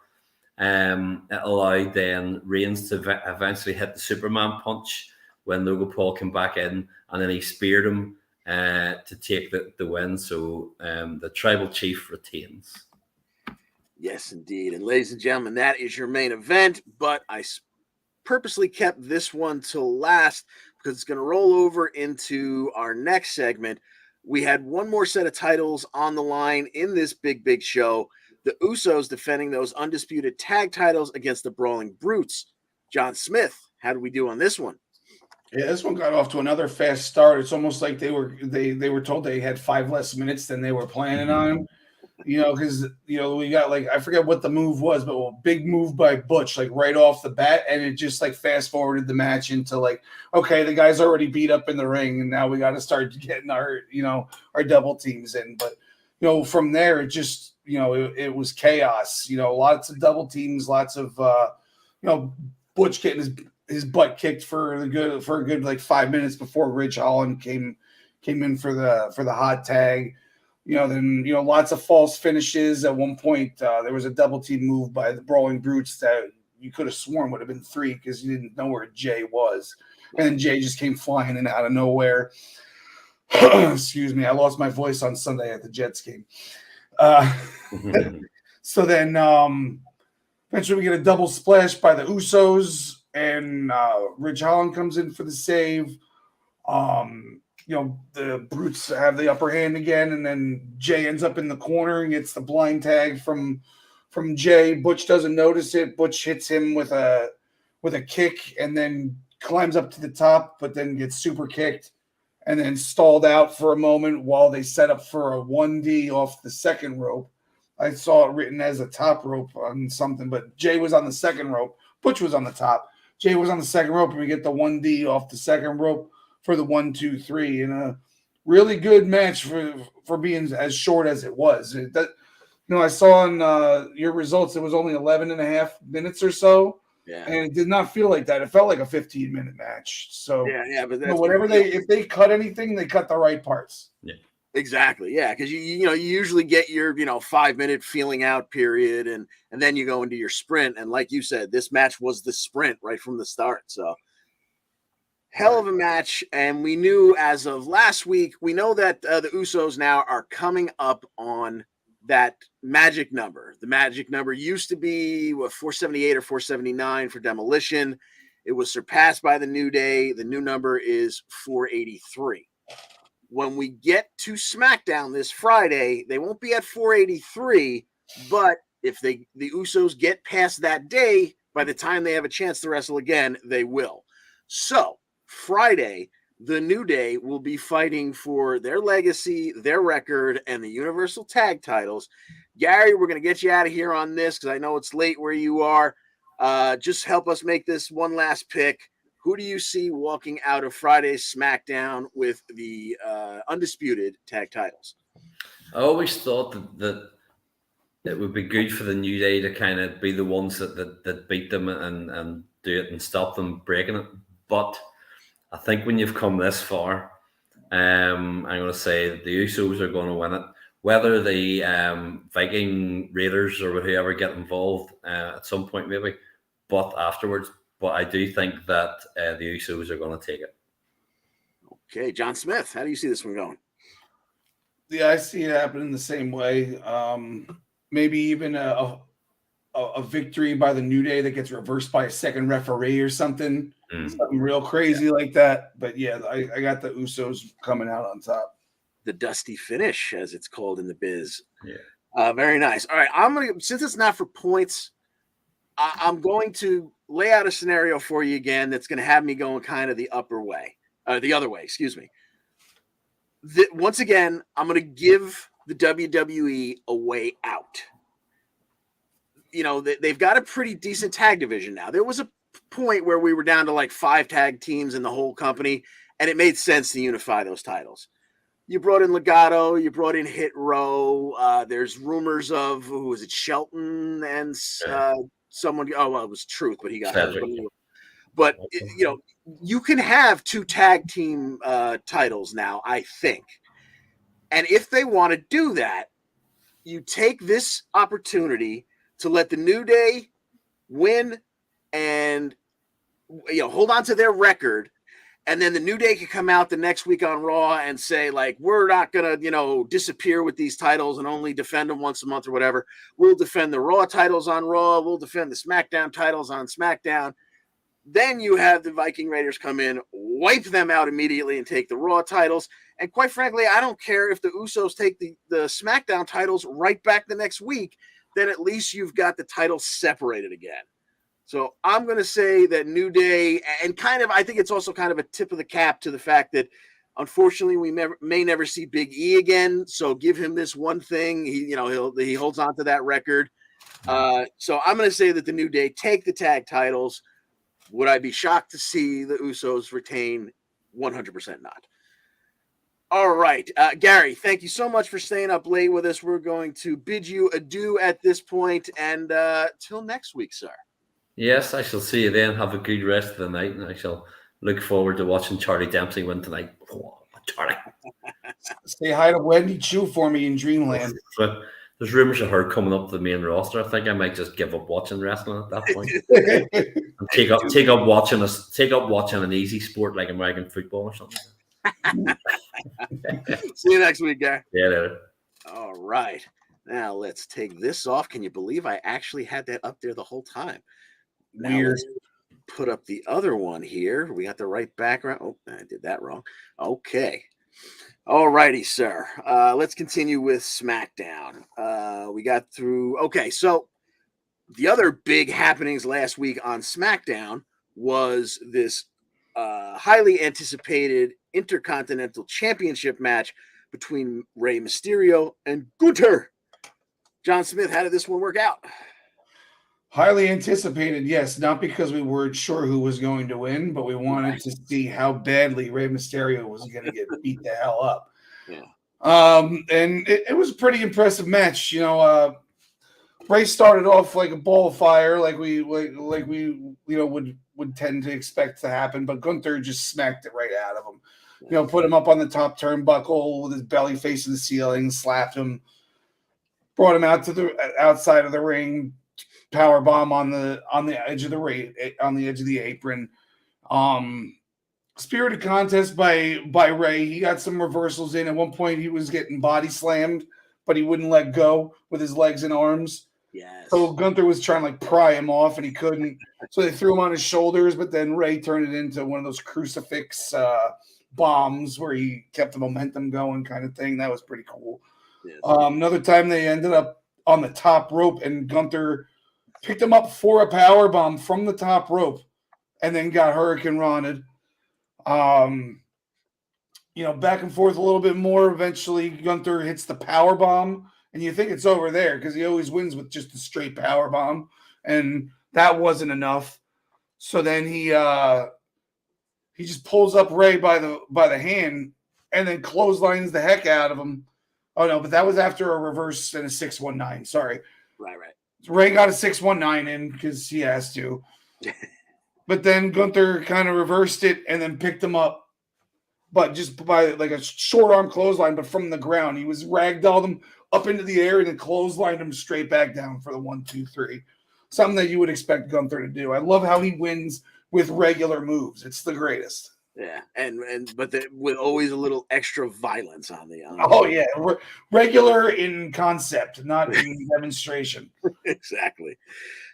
S2: it allowed then Reigns to eventually hit the Superman punch when Logan Paul came back in, and then he speared him to take the win. So the Tribal Chief retains.
S1: Yes, indeed. And ladies and gentlemen, that is your main event, but I purposely kept this one till last because it's going to roll over into our next segment. We had one more set of titles on the line in this big show. The Usos defending those undisputed tag titles against the Brawling Brutes. John Smith, how did we do on this one?
S4: Yeah, this one got off to another fast start. It's almost like they were told they had 5 less minutes than they were planning on. Because we got I forget what the move was, but a big move by Butch, right off the bat, and it just fast forwarded the match into okay, the guy's already beat up in the ring, and now we got to start getting our double teams in. But from there, it just it was chaos. Lots of double teams, lots of Butch getting his butt kicked for a good 5 minutes before Ridge Holland came in for the hot tag. Then lots of false finishes. At one point, there was a double team move by the Brawling Brutes that you could have sworn would have been 3 because you didn't know where Jay was, and then Jay just came flying in out of nowhere. Excuse me, I lost my voice on Sunday at the Jets game. So then, eventually, we get a double splash by the Usos, and Ridge Holland comes in for the save. The Brutes have the upper hand again, and then Jay ends up in the corner and gets the blind tag from Jay. Butch doesn't notice it. Butch hits him with a kick and then climbs up to the top, but then gets super kicked and then stalled out for a moment while they set up for a 1D off the second rope. I saw it written as a top rope on something, but Jay was on the second rope. Butch was on the top. Jay was on the second rope, and we get the 1D off the second rope for the 1, 2, 3, and a really good match for being as short as it was. I saw in your results it was only 11 and a half minutes or so, and it did not feel like that. It felt like a 15-minute match. So
S1: but
S4: whatever if they cut anything, they cut the right parts.
S2: Yeah,
S1: exactly. Yeah, because you usually get your 5-minute feeling out period, and then you go into your sprint. And like you said, this match was the sprint right from the start. So. Hell of a match, and we knew as of last week, we know that the Usos now are coming up on that magic number. The magic number used to be 478 or 479 for Demolition. It was surpassed by the New Day. The new number is 483. When we get to SmackDown this Friday, they won't be at 483, but if the Usos get past that day, by the time they have a chance to wrestle again, they will. So, Friday, the New Day will be fighting for their legacy, their record, and the Universal Tag titles. Gary, we're going to get you out of here on this because I know it's late where you are. Just help us make this one last pick. Who do you see walking out of Friday's SmackDown with the undisputed tag titles?
S2: I always thought that it would be good for the New Day to kind of be the ones that beat them and do it and stop them breaking it. But I think when you've come this far, I'm going to say the Usos are going to win it. Whether the Viking Raiders or whoever get involved at some point, maybe, but afterwards. But I do think that the Usos are going to take it.
S1: Okay, John Smith, how do you see this one going?
S4: Yeah, I see it happening the same way. Maybe even a victory by the New Day that gets reversed by a second referee or something. Something real crazy like that. But yeah, I got the Usos coming out on top.
S1: The dusty finish, as it's called in the biz.
S2: Yeah.
S1: Very nice. All right, since it's not for points, I'm going to lay out a scenario for you again that's going to have me going kind of the other way. Excuse me. Once again, I'm going to give the WWE a way out. You know, they've got a pretty decent tag division now. There was a point where we were down to like 5 tag teams in the whole company, and it made sense to unify those titles. You brought in Legato, you brought in Hit Row. There's rumors of, who was it, Shelton and someone. Oh, well, it was Truth, but he got hurt. But you know, you can have 2 tag team titles now, I think. And if they want to do that, you take this opportunity to let the New Day win and, you know, hold on to their record. And then the New Day could come out the next week on Raw and say, like, we're not going to, you know, disappear with these titles and only defend them once a month or whatever. We'll defend the Raw titles on Raw. We'll defend the SmackDown titles on SmackDown. Then you have the Viking Raiders come in, wipe them out immediately and take the Raw titles. And quite frankly, I don't care if the Usos take the SmackDown titles right back the next week. Then at least you've got the titles separated again. So I'm going to say that New Day, and kind of, I think it's also kind of a tip of the cap to the fact that, unfortunately, we may never see Big E again. So give him this one thing. He holds on to that record. So I'm going to say that the New Day take the tag titles. Would I be shocked to see the Usos retain? 100% not. All right. Gary, thank you so much for staying up late with us. We're going to bid you adieu at this point, and till next week, sir.
S2: Yes, I shall see you then. Have a good rest of the night, and I shall look forward to watching Charlie Dempsey win tonight. Oh, Charlie.
S4: Say hi to Wendy Chu for me in Dreamland.
S2: So, there's rumors of her coming up to the main roster. I think I might just give up watching wrestling at that point. And take up watching an easy sport like American football or something.
S1: See you next week, Gary.
S2: Yeah, later.
S1: All right. Now let's take this off. Can you believe I actually had that up there the whole time? Weird. Let's put up the other one here. We got the right background. Oh, I did that wrong. Okay. All righty, sir. Let's continue with SmackDown. We got through. Okay, so the other big happenings last week on SmackDown was this highly anticipated Intercontinental Championship match between Rey Mysterio and Gunther. John Smith, how did this one work out?
S4: Highly anticipated, yes. Not because we weren't sure who was going to win, but we wanted to see how badly Rey Mysterio was going to get beat the hell up.
S1: Yeah.
S4: And it was a pretty impressive match. You know, Rey started off like a ball of fire, like we would tend to expect to happen, but Gunther just smacked it right out of him. You know, put him up on the top turnbuckle with his belly facing the ceiling, slapped him, brought him out to the outside of the ring, power bomb on the edge of the apron. Spirited contest by Rey. He got some reversals in. At one point, he was getting body slammed, but he wouldn't let go with his legs and arms.
S1: Yes.
S4: So Gunther was trying to like pry him off, and he couldn't. So they threw him on his shoulders, but then Rey turned it into one of those crucifix bombs where he kept the momentum going, kind of thing. That was pretty cool. Yes. Another time they ended up on the top rope, and Gunther picked him up for a power bomb from the top rope, and then got Hurricane Rona'd. You know, back and forth a little bit more. Eventually, Gunther hits the power bomb, and you think it's over there because he always wins with just a straight power bomb, and that wasn't enough. So then he just pulls up Rey by the hand, and then clotheslines the heck out of him. Oh no, but that was after a reverse and a 619. Sorry.
S1: Right.
S4: Rey got a 619 in because he has to. but then Gunther kind of reversed it and then picked him up, but just by like a short arm clothesline, but from the ground. He was ragdolled him up into the air and then clotheslined him straight back down for the 1, 2, 3. Something that you would expect Gunther to do. I love how he wins with regular moves. It's the greatest.
S1: Yeah, but with always a little extra violence on the.
S4: Oh yeah, regular in concept, not in demonstration.
S1: Exactly.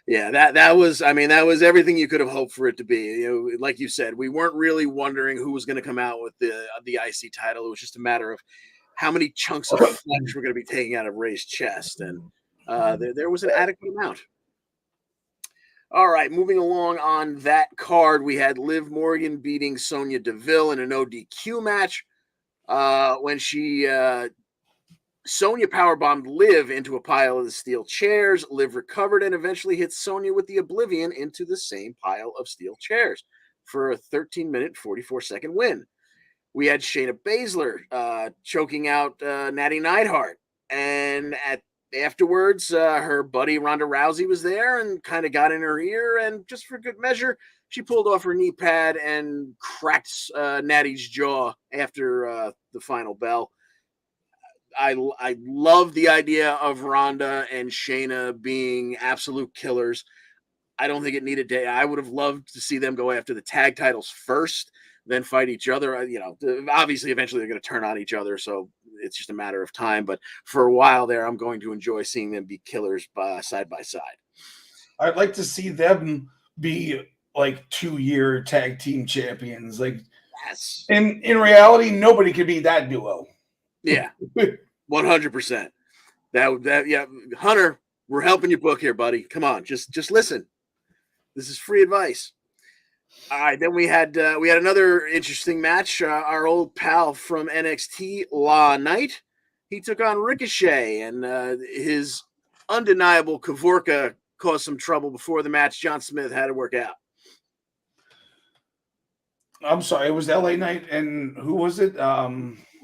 S1: Yeah, that was. I mean, that was everything you could have hoped for it to be. You know, like you said, we weren't really wondering who was going to come out with the IC title. It was just a matter of how many chunks of flesh were going to be taking out of Ray's chest, and there was an adequate amount. All right, moving along on that card, we had Liv Morgan beating Sonya Deville in an no DQ match. When Sonya powerbombed Liv into a pile of the steel chairs, Liv recovered and eventually hit Sonya with the Oblivion into the same pile of steel chairs for a 13-minute, 44-second win. We had Shayna Baszler choking out Natty Neidhart, and afterwards, her buddy Ronda Rousey was there and kind of got in her ear, and just for good measure, she pulled off her knee pad and cracked Natty's jaw after the final bell. I love the idea of Ronda and Shayna being absolute killers. I don't think it needed to. I would have loved to see them go after the tag titles first, then fight each other. You know, obviously, eventually they're going to turn on each other, so it's just a matter of time. But for a while there, I'm going to enjoy seeing them be killers side by side.
S4: I'd like to see them be like 2-year tag team champions. Like,
S1: yes.
S4: In reality, nobody could be that duo.
S1: Yeah, 100%. That yeah, Hunter, we're helping you book here, buddy. Come on, just listen. This is free advice. All right, then we had another interesting match. Our old pal from NXT, LA Knight, he took on Ricochet, and his undeniable Kavorka caused some trouble before the match. John Smith had to work out.
S4: I'm sorry, it was LA Knight, and who was it?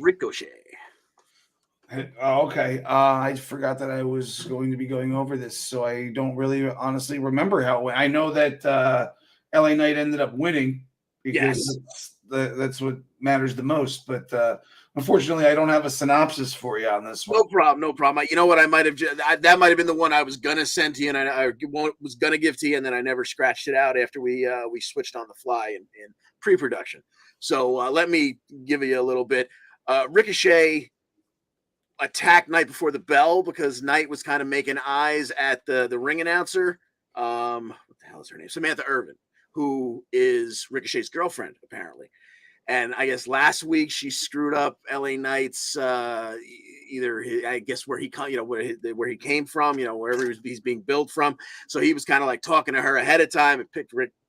S1: Ricochet.
S4: Oh, okay. I forgot that I was going to be going over this, so I don't really honestly remember how it went. I know that LA Knight ended up winning because that's what matters the most. But unfortunately, I don't have a synopsis for you on this one.
S1: No problem. You know what? I might have that might have been the one I was gonna send to you, and I was gonna give to you, and then I never scratched it out after we switched on the fly in pre-production. So let me give you a little bit. Ricochet attacked Knight before the bell because Knight was kind of making eyes at the ring announcer. What the hell is her name? Samantha Irvin, who is Ricochet's girlfriend, apparently. And I guess last week she screwed up LA Knight's where he came from, wherever he's being billed from. So he was kind of like talking to her ahead of time and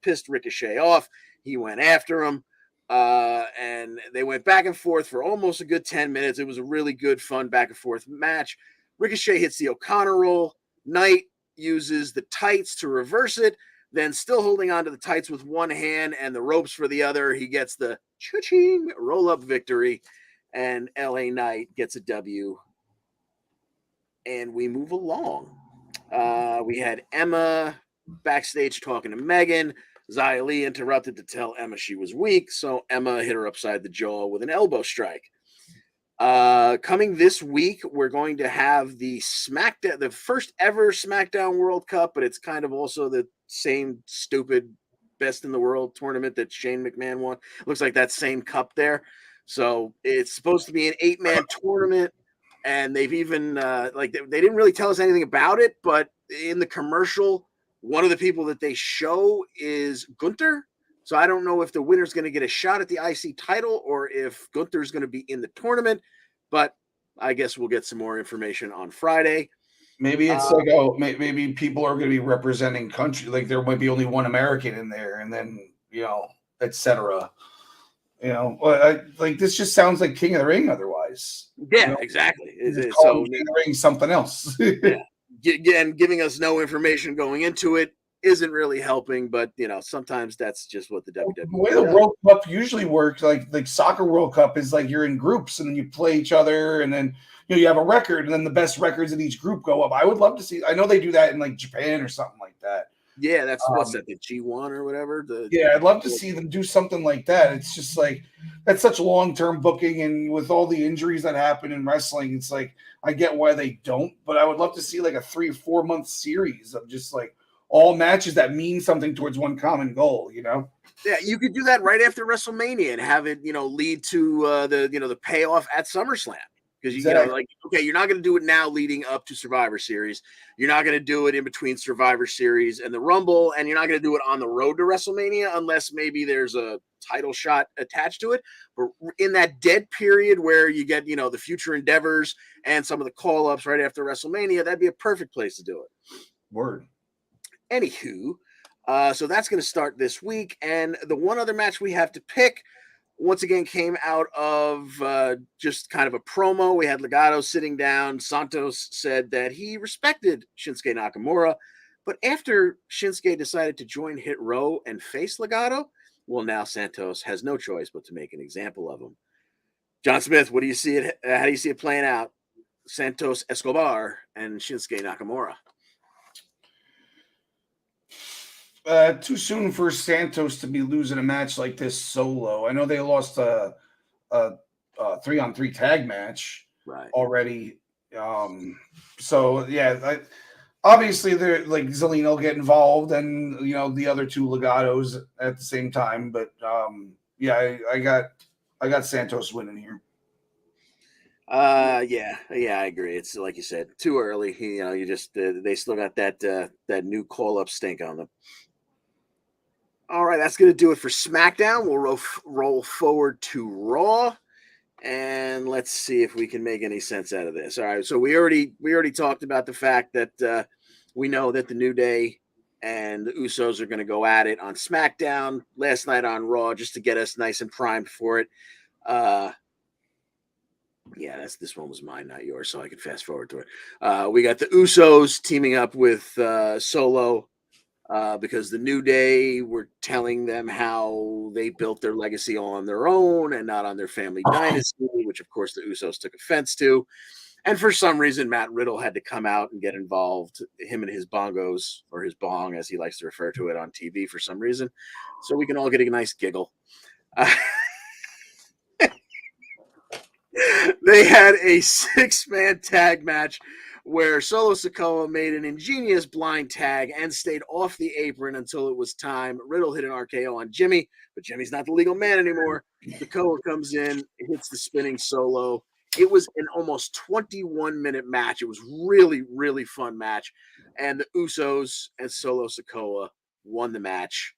S1: pissed Ricochet off. He went after him. And they went back and forth for almost a good 10 minutes. It was a really good, fun back and forth match. Ricochet hits the O'Connor roll. Knight uses the tights to reverse it. Then, still holding on to the tights with one hand and the ropes for the other, he gets the cha-ching roll-up victory, and LA Knight gets a W. And we move along. We had Emma backstage talking to Megan. Xia Li interrupted to tell Emma she was weak, so Emma hit her upside the jaw with an elbow strike. Coming this week, we're going to have the first ever SmackDown World Cup, but it's kind of also the same stupid Best in the World tournament that Shane McMahon won. Looks like that same cup there. So it's supposed to be an 8-man tournament, and they've even they didn't really tell us anything about it, but in the commercial, one of the people that they show is Gunther. So I don't know if the winner's going to get a shot at the IC title or if Gunther's going to be in the tournament, but I guess we'll get some more information on Friday.
S4: Maybe it's maybe people are going to be representing country. Like there might be only one American in there, and then etc. This just sounds like King of the Ring. Otherwise,
S1: yeah, exactly.
S4: So King of the Ring something else.
S1: Yeah. And giving us no information going into it isn't really helping, but sometimes that's just what the WWE
S4: the way the World Cup usually works, like soccer World Cup is like you're in groups and then you play each other, and then you have a record, and then the best records in each group go up. I would love to see. I know they do that in like Japan or something like that.
S1: Yeah, that's what's that, the G1 or whatever?
S4: Yeah, I'd love to see them do something like that. It's just like that's such long-term booking, and with all the injuries that happen in wrestling, it's like I get why they don't, but I would love to see like a 3 or 4 month series of just like all matches that mean something towards one common goal, you know?
S1: Yeah, you could do that right after WrestleMania and have it, lead to the payoff at SummerSlam. Because
S4: Exactly.
S1: like, okay, you're not going to do it now leading up to Survivor Series. You're not going to do it in between Survivor Series and the Rumble, and you're not going to do it on the road to WrestleMania unless maybe there's a title shot attached to it. But in that dead period where you get, the future endeavors and some of the call-ups right after WrestleMania, that'd be a perfect place to do it.
S4: Word.
S1: Anywho, so that's going to start this week. And the one other match we have to pick, once again, came out of just kind of a promo. We had Legado sitting down. Santos said that he respected Shinsuke Nakamura, but after Shinsuke decided to join Hit Row and face Legado, well, now Santos has no choice but to make an example of him. John Smith, what do you see it? How do you see it playing out? Santos Escobar and Shinsuke Nakamura.
S4: Too soon for Santos to be losing a match like this solo. I know they lost a 3-on-3 tag match already. So yeah, obviously they're like Zelina will get involved, and the other two Legados at the same time. But yeah, I got Santos winning here.
S1: Yeah, I agree. It's like you said, too early. You just they still got that new call up stink on them. All right, that's going to do it for SmackDown. We'll roll forward to Raw, and let's see if we can make any sense out of this. All right, so we already talked about the fact that we know that the New Day and the Usos are going to go at it on SmackDown last night on Raw, just to get us nice and primed for it. Yeah, this one was mine, not yours, so I could fast forward to it. We got the Usos teaming up with Solo. Because the New Day were telling them how they built their legacy on their own and not on their family dynasty, which, of course, the Usos took offense to. And for some reason, Matt Riddle had to come out and get involved, him and his bongos, or his bong, as he likes to refer to it on TV for some reason, so we can all get a nice giggle. They had a 6-man tag match where Solo Sikoa made an ingenious blind tag and stayed off the apron until it was time. Riddle hit an RKO on Jimmy, but Jimmy's not the legal man anymore. Sikoa comes in, hits the spinning Solo. It was an almost 21-minute match. It was really, really fun match. And the Usos and Solo Sikoa won the match.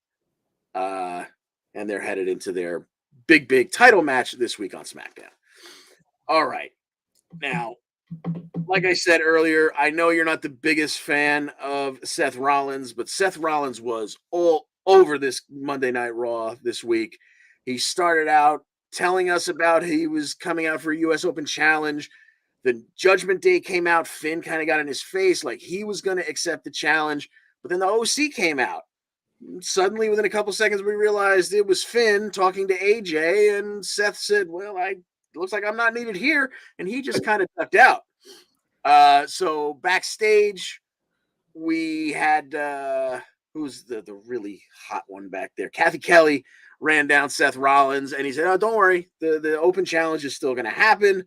S1: And they're headed into their big title match this week on SmackDown. All right. Now, like I said earlier, I know you're not the biggest fan of Seth Rollins, but Seth Rollins was all over this Monday Night Raw this week. He started out telling us about he was coming out for a U.S. Open Challenge. The Judgment Day came out. Finn kind of got in his face like he was going to accept the challenge. But then the OC came out. Suddenly, within a couple seconds, we realized it was Finn talking to AJ, and Seth said, well, it looks like I'm not needed here. And he just kind of ducked out. So backstage, we had who's the really hot one back there? Kathy Kelly ran down Seth Rollins, and he said, "Oh, don't worry, the Open Challenge is still going to happen."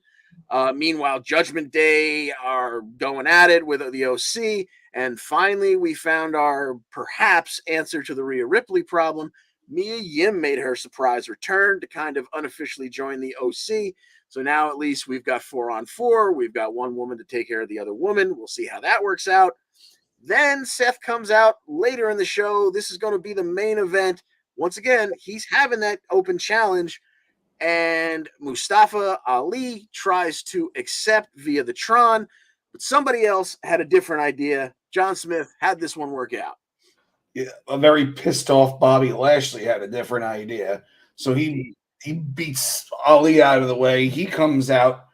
S1: Meanwhile, Judgment Day are going at it with the OC, and finally, we found our perhaps answer to the Rhea Ripley problem. Mia Yim made her surprise return to kind of unofficially join the OC. So now at least we've got 4-on-4. We've got one woman to take care of the other woman. We'll see how that works out. Then Seth comes out later in the show. This is going to be the main event. Once again, he's having that Open Challenge. And Mustafa Ali tries to accept via the Tron. But somebody else had a different idea. John Smith had this one work out.
S4: Yeah, a very pissed off Bobby Lashley had a different idea. So he beats Ali out of the way. He comes out.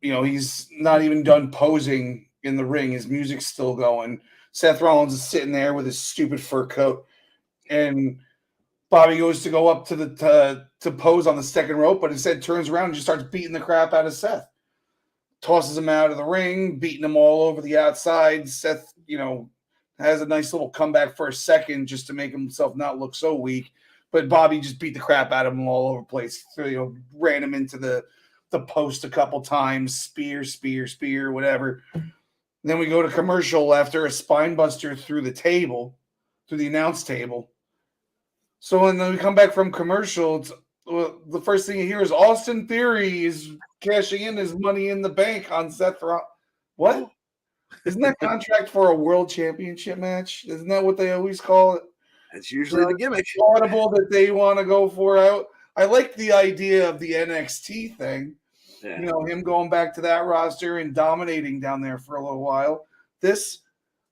S4: He's not even done posing in the ring. His music's still going. Seth Rollins is sitting there with his stupid fur coat, and Bobby goes to go up to pose on the second rope, but instead turns around and just starts beating the crap out of Seth. Tosses him out of the ring, beating him all over the outside. Seth, has a nice little comeback for a second just to make himself not look so weak. But Bobby just beat the crap out of him all over the place. So, ran him into the post a couple times, spear, whatever. Then we go to commercial after a spine buster through the announce table. So when we come back from commercial, the first thing you hear is Austin Theory is cashing in his money in the bank on Seth Rollins. What? Isn't that contract for a world championship match? Isn't that what they always call it?
S1: It's usually the gimmick.
S4: Audible that they want to go for. I like the idea of the NXT thing.
S1: Yeah.
S4: Him going back to that roster and dominating down there for a little while. This,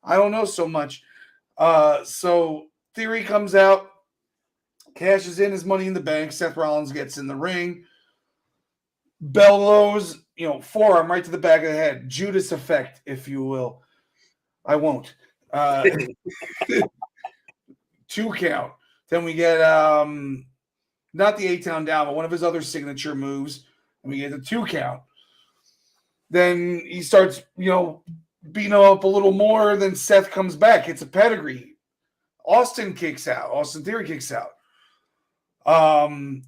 S4: I don't know so much. So Theory comes out, cashes in his money in the bank. Seth Rollins gets in the ring. Bellows, forearm right to the back of the head. Judas effect, if you will. I won't. 2 count. Then we get not the 8-town down, but one of his other signature moves. And we get the 2 count. Then he starts, beating him up a little more. Then Seth comes back. It's a pedigree. Austin Theory kicks out.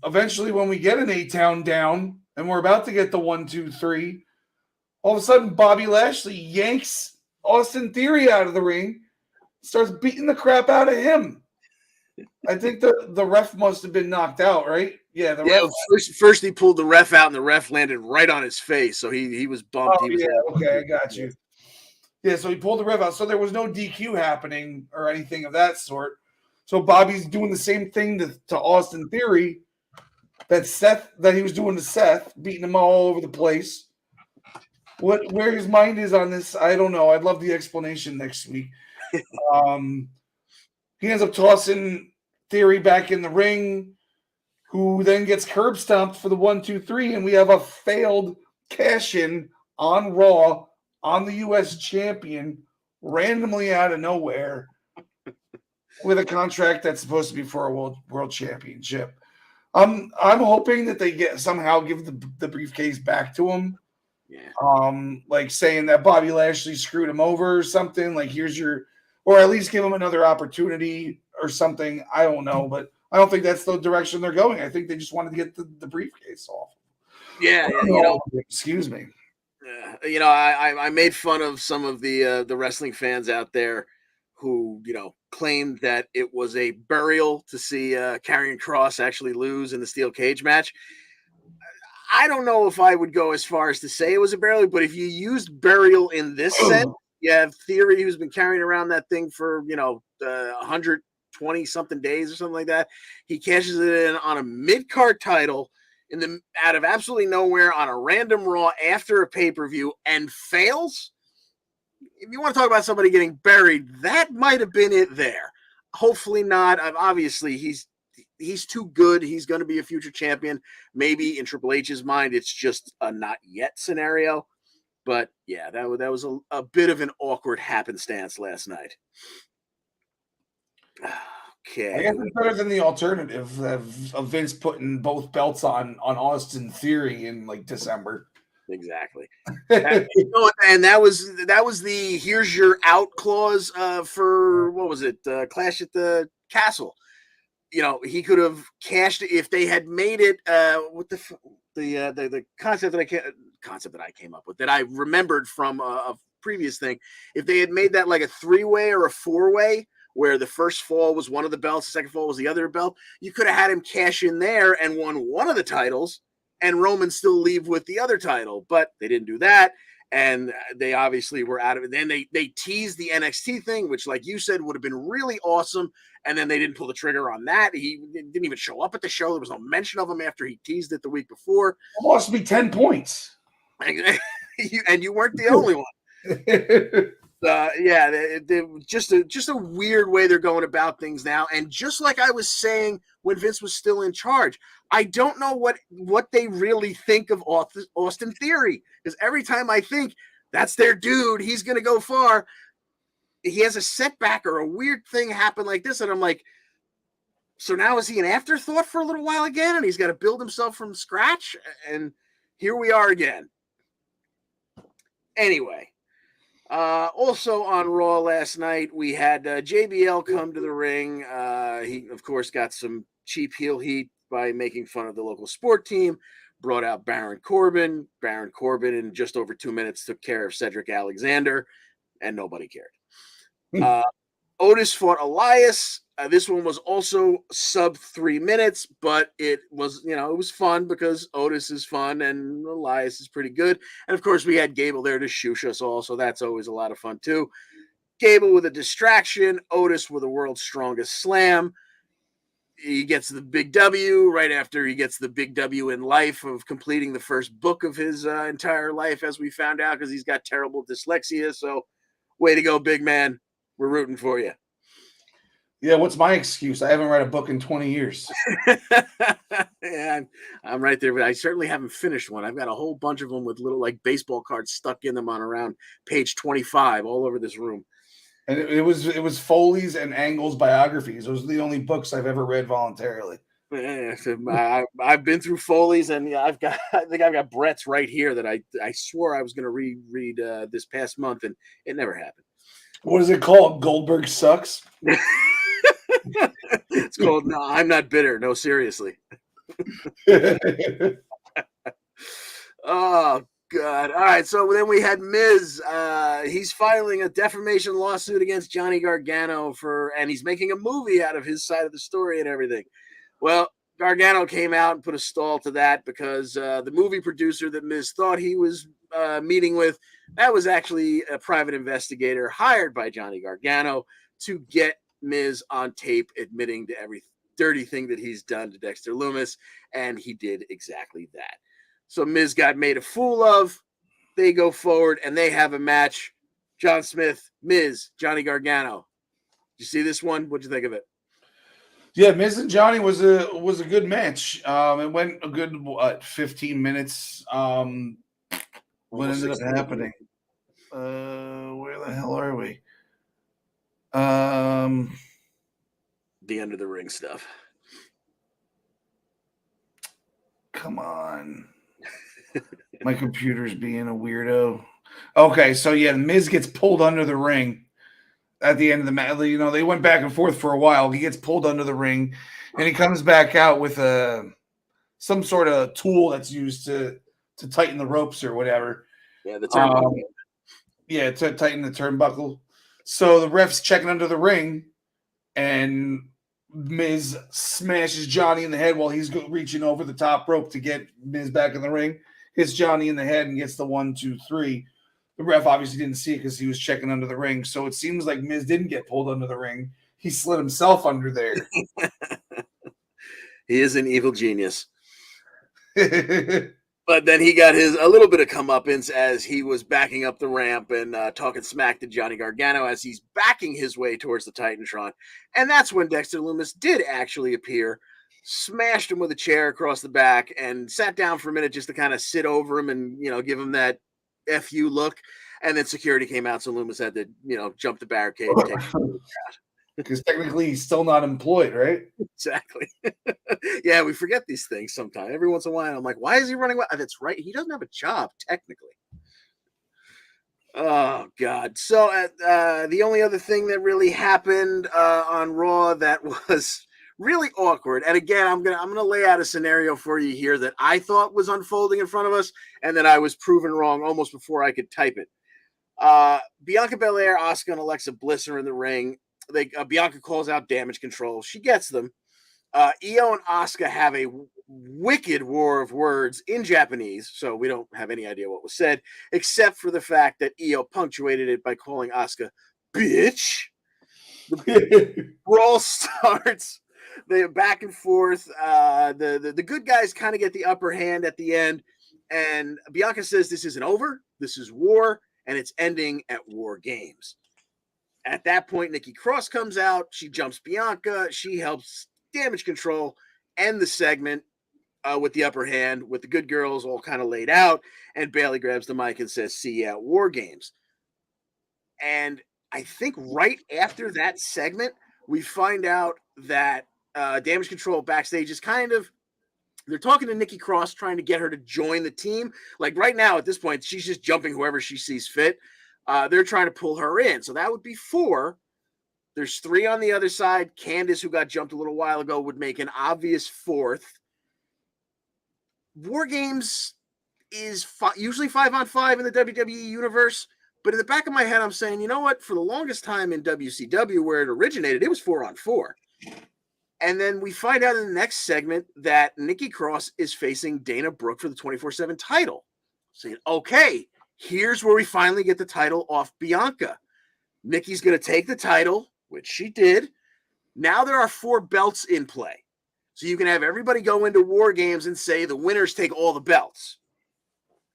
S4: Eventually, when we get an 8-town down, and we're about to get the 1, 2, 3, all of a sudden Bobby Lashley yanks Austin Theory out of the ring, starts beating the crap out of him. I think the ref must have been knocked out, right? Yeah, ref.
S1: First he pulled the ref out, and the ref landed right on his face, so he was bumped.
S4: Oh, okay, I got you. Yeah, so he pulled the ref out, so there was no DQ happening or anything of that sort. So Bobby's doing the same thing to Austin Theory that he was doing to Seth, beating him all over the place. Where his mind is on this, I don't know. I'd love the explanation next week. He ends up tossing Theory back in the ring, who then gets curb stomped for the 1, 2, 3, and we have a failed cash-in on Raw on the U.S. champion randomly out of nowhere with a contract that's supposed to be for a world championship. I'm hoping that they somehow give the briefcase back to him. Yeah. Like saying that Bobby Lashley screwed him over or something. Like or at least give him another opportunity or something. I don't know, but I don't think that's the direction they're going. I think they just wanted to get the briefcase off.
S1: Yeah,
S4: excuse me.
S1: I made fun of some of the wrestling fans out there who, claimed that it was a burial to see Karrion Kross actually lose in the steel cage match. I don't know if I would go as far as to say it was a burial, but if you used burial in this sense, you have Theory, who's been carrying around that thing for, 120 something days or something like that. He cashes it in on a mid-card title out of absolutely nowhere on a random Raw after a pay-per-view and fails. If you want to talk about somebody getting buried, that might have been it there. Hopefully not. Obviously, he's too good. He's going to be a future champion. Maybe in Triple H's mind, it's just a not yet scenario. But yeah, that was a bit of an awkward happenstance last night. Okay.
S4: I guess it's better than the alternative of Vince putting both belts on Austin Theory in like December.
S1: Exactly. And that was the here's your out clause for what was it? Clash at the Castle. He could have cashed it if they had made it with the concept that I came up with that I remembered from a previous thing. If they had made that like a 3-way or a 4-way, where the first fall was one of the belts, the second fall was the other belt, you could have had him cash in there and won one of the titles, and Roman still leave with the other title. But they didn't do that, and they obviously were out of it. Then they teased the NXT thing, which, like you said, would have been really awesome, and then they didn't pull the trigger on that. He didn't even show up at the show. There was no mention of him after he teased it the week before.
S4: It lost me 10 points.
S1: And you weren't the only one. Just a weird way they're going about things now. And just like I was saying when Vince was still in charge, I don't know what they really think of Austin Theory, because every time I think that's their dude, he's going to go far, he has a setback or a weird thing happen like this, and I'm like, so now is he an afterthought for a little while again, and he's got to build himself from scratch, and here we are again. Anyway. Also on Raw last night, we had JBL come to the ring. He, of course, got some cheap heel heat by making fun of the local sport team, brought out Baron Corbin. Baron Corbin, in just over 2 minutes, took care of Cedric Alexander, and nobody cared. Otis fought Elias. This one was also sub 3 minutes, but it was, it was fun because Otis is fun and Elias is pretty good. And of course, we had Gable there to shoosh us all, so that's always a lot of fun too. Gable with a distraction, Otis with the world's strongest slam. He gets the big W right after he gets the big W in life of completing the first book of his entire life, as we found out, because he's got terrible dyslexia. So, way to go, big man. We're rooting for you.
S4: Yeah, what's my excuse? I haven't read a book in 20 years.
S1: Yeah, I'm right there, but I certainly haven't finished one. I've got a whole bunch of them with little baseball cards stuck in them on around page 25 all over this room.
S4: And it was Foley's and Angle's biographies. Those are the only books I've ever read voluntarily.
S1: Yeah, so I've been through Foley's, and I think I've got Brett's right here that I swore I was going to reread this past month, and it never happened.
S4: What is it called? Goldberg Sucks?
S1: It's called No, I'm Not Bitter. No, seriously. Oh, God. All right, so then we had Miz. He's filing a defamation lawsuit against Johnny Gargano and he's making a movie out of his side of the story and everything. Well, Gargano came out and put a stall to that because the movie producer that Miz thought he was meeting with, that was actually a private investigator hired by Johnny Gargano to get Miz on tape admitting to every dirty thing that he's done to Dexter Lumis, and he did exactly that. So Miz got made a fool of. They go forward, and they have a match. John Smith, Miz, Johnny Gargano. Did you see this one? What'd you think of it?
S4: Yeah, Miz and Johnny was a good match. It went a good 15 minutes. What ended up happening? Where the hell are we?
S1: The end of the ring stuff.
S4: Come on. My computer's being a weirdo. Okay, so yeah, Miz gets pulled under the ring at the end of the match. They went back and forth for a while. He gets pulled under the ring, and he comes back out with some sort of tool that's used to tighten the ropes or whatever.
S1: Yeah, the turnbuckle.
S4: To tighten the turnbuckle. So the ref's checking under the ring, and Miz smashes Johnny in the head while he's reaching over the top rope to get Miz back in the ring. Hits Johnny in the head and gets the 1, 2, 3. The ref obviously didn't see it because he was checking under the ring. So it seems like Miz didn't get pulled under the ring. He slid himself under there.
S1: He is an evil genius. But then he got a little bit of comeuppance as he was backing up the ramp and talking smack to Johnny Gargano as he's backing his way towards the Titantron. And that's when Dexter Lumis did actually appear, smashed him with a chair across the back, and sat down for a minute just to kind of sit over him and, give him that FU look. And then security came out, so Lumis had to, jump the barricade and take him out.
S4: Because technically he's still not employed, right?
S1: Exactly. Yeah, we forget these things sometimes. Every once in a while, I'm like, why is he running away? That's right. He doesn't have a job, technically. Oh, God. So the only other thing that really happened on Raw that was really awkward, and again, I'm gonna lay out a scenario for you here that I thought was unfolding in front of us, and that I was proven wrong almost before I could type it. Bianca Belair, Asuka, and Alexa Bliss are in the ring. Bianca calls out damage control. She gets them. Io and Asuka have a wicked war of words in Japanese, so we don't have any idea what was said, except for the fact that Io punctuated it by calling Asuka bitch. The brawl starts. They back and forth. The good guys kind of get the upper hand at the end, and Bianca says this isn't over. This is war, and it's ending at War Games. At that point, Nikki Cross comes out. She jumps Bianca. She helps Damage Control end the segment with the upper hand, with the good girls all kind of laid out. And Bayley grabs the mic and says, "See you at War Games." And I think right after that segment, we find out that Damage Control backstage is they're talking to Nikki Cross, trying to get her to join the team. Like right now, at this point, she's just jumping whoever she sees fit. They're trying to pull her in. So that would be 4. There's 3 on the other side. Candace, who got jumped a little while ago, would make an obvious 4th. War Games is usually 5-on-5 in the WWE universe. But in the back of my head, I'm saying, you know what? For the longest time in WCW, where it originated, it was 4-on-4. And then we find out in the next segment that Nikki Cross is facing Dana Brooke for the 24/7 title. Saying, okay, here's where we finally get the title off Bianca. Nikki's going to take the title, which she did. Now there are 4 belts in play. So you can have everybody go into War Games and say the winners take all the belts.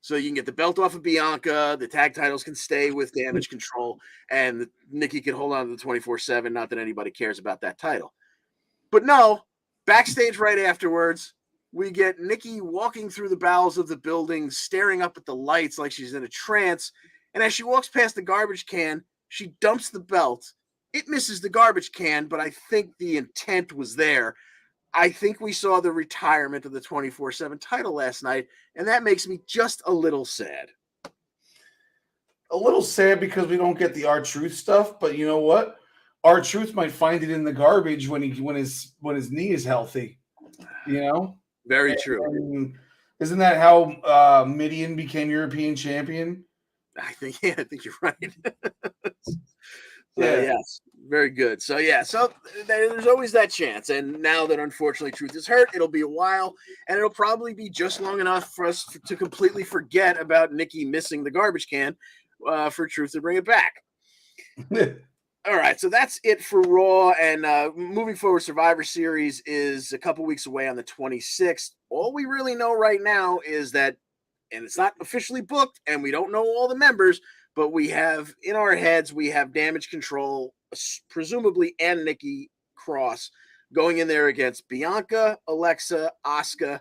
S1: So you can get the belt off of Bianca, the tag titles can stay with Damage Control, and Nikki can hold on to the 24/7. Not that anybody cares about that title. But no, backstage right afterwards, we get Nikki walking through the bowels of the building, staring up at the lights like she's in a trance. And as she walks past the garbage can, she dumps the belt. It misses the garbage can, but I think the intent was there. I think we saw the retirement of the 24/7 title last night, and that makes me just a little sad.
S4: A little sad because we don't get the R-Truth stuff, but you know what? R-Truth might find it in the garbage when his knee is healthy. You know?
S1: Very true.
S4: And isn't that how Midian became European champion?
S1: I think you're right.
S4: Yeah.
S1: Yes, very good. So there's always that chance. And now that unfortunately Truth is hurt, it'll be a while, and it'll probably be just long enough for us to completely forget about Nikki missing the garbage can for Truth to bring it back. All right, so that's it for Raw, and moving forward, Survivor Series is a couple weeks away on the 26th. All we really know right now is that, and it's not officially booked, and we don't know all the members, but we have in our heads, we have Damage Control, presumably, and Nikki Cross going in there against Bianca, Alexa, Asuka.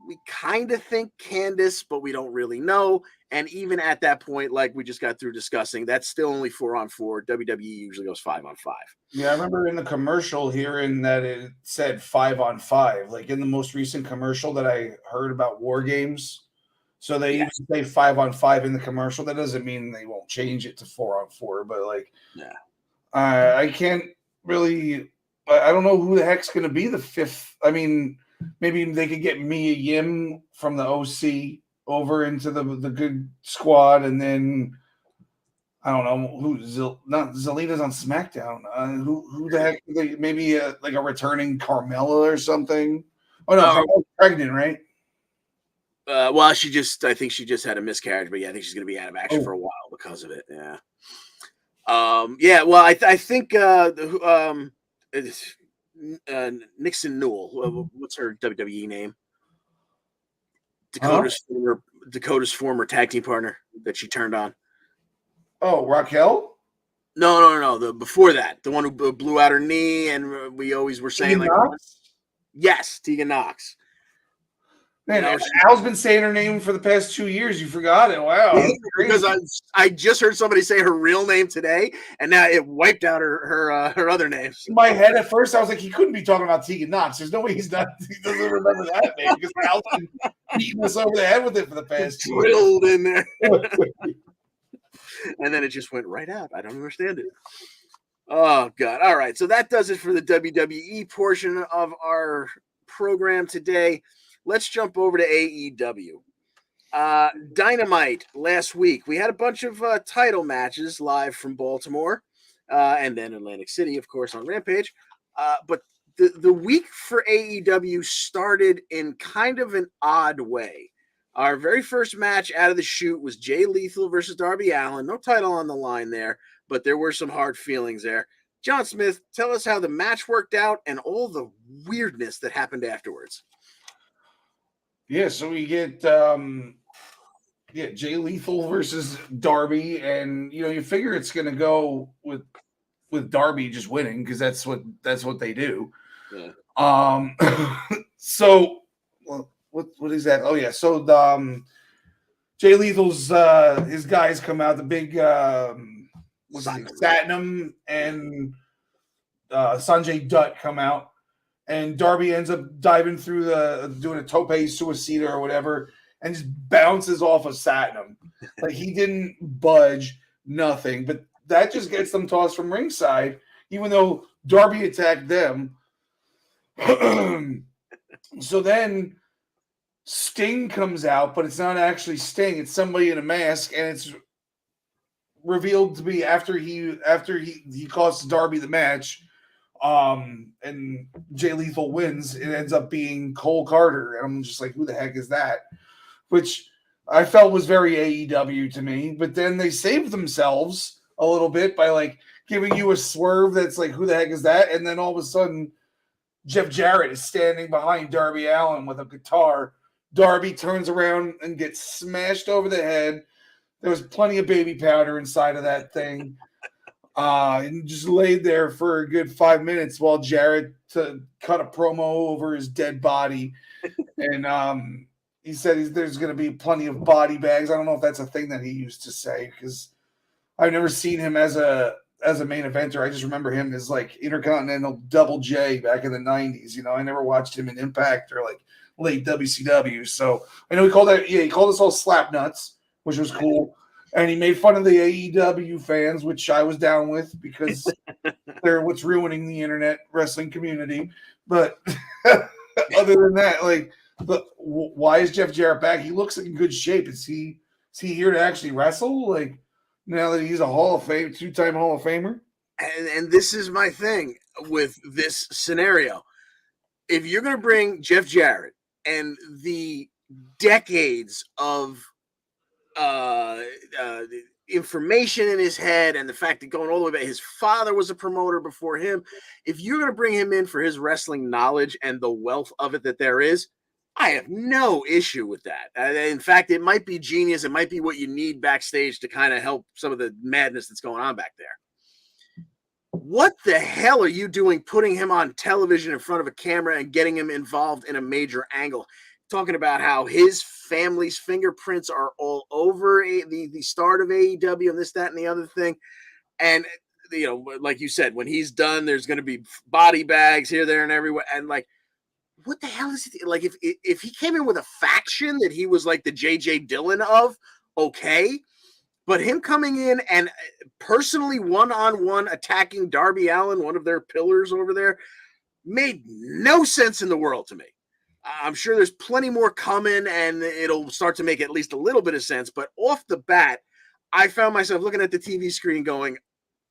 S1: We kind of think Candace, but we don't really know. And even at that point, like we just got through discussing, that's still only 4-on-4. WWE usually goes 5-on-5.
S4: Yeah, I remember in the commercial hearing that it said 5-on-5. Like in the most recent commercial that I heard about War Games. So they even say 5-on-5 in the commercial. That doesn't mean they won't change it to 4-on-4. But like, I can't really. I don't know who the heck's going to be the 5th. I mean, maybe they could get Mia Yim from the OC over into the good squad, and then I don't know who. Not Zelina's on SmackDown. Who the heck? Maybe like a returning Carmella or something. Oh no, Carmella's pregnant, right?
S1: Well, I think she just had a miscarriage, but I think she's going to be out of action for a while because of it. Yeah. Well, I think Nixon Newell. What's her WWE name? Dakota's former tag team partner that she turned on.
S4: Oh, Raquel?
S1: No. Before that, the one who blew out her knee, and we always were saying
S4: Tegan Knox?
S1: Yes, Tegan Knox.
S4: Man, Al's been saying her name for the past 2 years. You forgot it. Wow.
S1: Because I just heard somebody say her real name today, and now it wiped out her other names.
S4: In my head at first, I was like, he couldn't be talking about Tegan Knox. There's no way he doesn't remember that name because Al's been beating us over the head with it for the past 2 years.
S1: Drilled in there. And then it just went right out. I don't understand it. Oh, God. All right. So that does it for the WWE portion of our program today. Let's jump over to AEW. Dynamite last week. We had a bunch of title matches live from Baltimore and then Atlantic City, of course, on Rampage. But the week for AEW started in kind of an odd way. Our very first match out of the chute was Jay Lethal versus Darby Allin. No title on the line there, but there were some hard feelings there. John Smith, tell us how the match worked out and all the weirdness that happened afterwards.
S4: Yeah, so we get Jay Lethal versus Darby, and you figure it's gonna go with Darby just winning because that's what they do. Yeah. So what is that? Oh yeah, so Jay Lethal's his guys come out, the big Satnam and Sanjay Dutt come out. And Darby ends up diving through doing a tope suicida or whatever, and just bounces off of Satnam. Like he didn't budge. nothing. But that just gets them tossed from ringside, even though Darby attacked them. So then Sting comes out, but it's not actually Sting. It's somebody in a mask, and it's revealed to be after he costs Darby the match, and Jay Lethal wins. It ends up being Cole Carter, and I'm just like, who the heck is that? Which I felt was very AEW to me. But then they saved themselves a little bit by like giving you a swerve that's like, who the heck is that? And then all of a sudden, Jeff Jarrett is standing behind Darby Allin with a guitar. Darby turns around and gets smashed over the head. There was plenty of baby powder inside of that thing. And just laid there for a good 5 minutes while Jarrett cut a promo over his dead body. And he said there's going to be plenty of body bags. I don't know if that's a thing that he used to say, because I've never seen him as a main eventer. I just remember him as like Intercontinental Double J back in the 90s. I never watched him in Impact or like late WCW. So I know he called us all slap nuts, which was cool. And he made fun of the AEW fans, which I was down with because they're what's ruining the internet wrestling community. But other than that, like, why is Jeff Jarrett back? He looks in good shape. Is he here to actually wrestle? Like, now that he's a Hall of Fame, 2-time Hall of Famer?
S1: And this is my thing with this scenario. If you're going to bring Jeff Jarrett and the decades of information in his head and the fact that going all the way back, his father was a promoter before him, if you're going to bring him in for his wrestling knowledge and the wealth of it that there is, I have no issue with that. In fact, it might be genius. It might be what you need backstage to kind of help some of the madness that's going on back there. What the hell are you doing putting him on television in front of a camera and getting him involved in a major angle? Talking about how his family's fingerprints are all over the start of AEW and this, that, and the other thing. And, like you said, when he's done, there's going to be body bags here, there, and everywhere. And like, what the hell is it? Like, if he came in with a faction that he was like the J.J. Dillon of, okay. But him coming in and personally one-on-one attacking Darby Allin, one of their pillars over there, made no sense in the world to me. I'm sure there's plenty more coming, and it'll start to make at least a little bit of sense. But off the bat, I found myself looking at the TV screen going,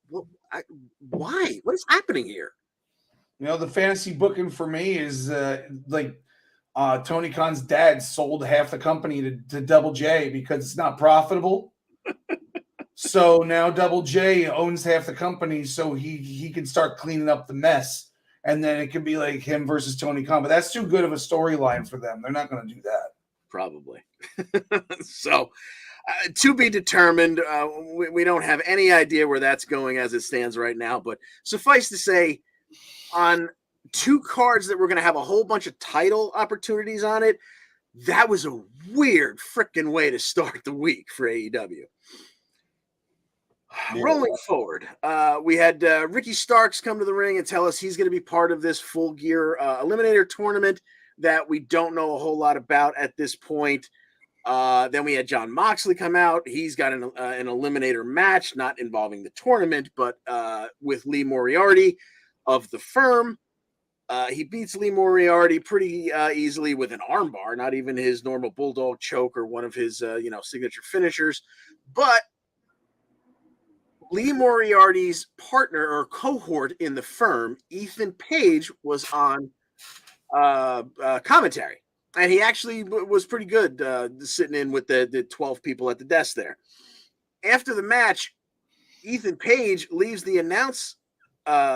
S1: why? What is happening here?
S4: The fantasy booking for me is Tony Khan's dad sold half the company to Double J because it's not profitable. So now Double J owns half the company, so he can start cleaning up the mess. And then it could be like him versus Tony Khan. But that's too good of a storyline for them. They're not going to do that.
S1: Probably. So, to be determined. We don't have any idea where that's going as it stands right now. But suffice to say, on 2 cards that we're going to have a whole bunch of title opportunities on it, that was a weird freaking way to start the week for AEW. Yeah. Rolling forward, we had Ricky Starks come to the ring and tell us he's going to be part of this Full Gear Eliminator tournament that we don't know a whole lot about at this point. Then we had Jon Moxley come out. He's got an Eliminator match, not involving the tournament, but with Lee Moriarty of the Firm. He beats Lee Moriarty pretty easily with an armbar, not even his normal Bulldog choke or one of his signature finishers. But Lee Moriarty's partner or cohort in the Firm, Ethan Page, was on commentary. And he actually was pretty good sitting in with the 12 people at the desk there. After the match, Ethan Page leaves the announce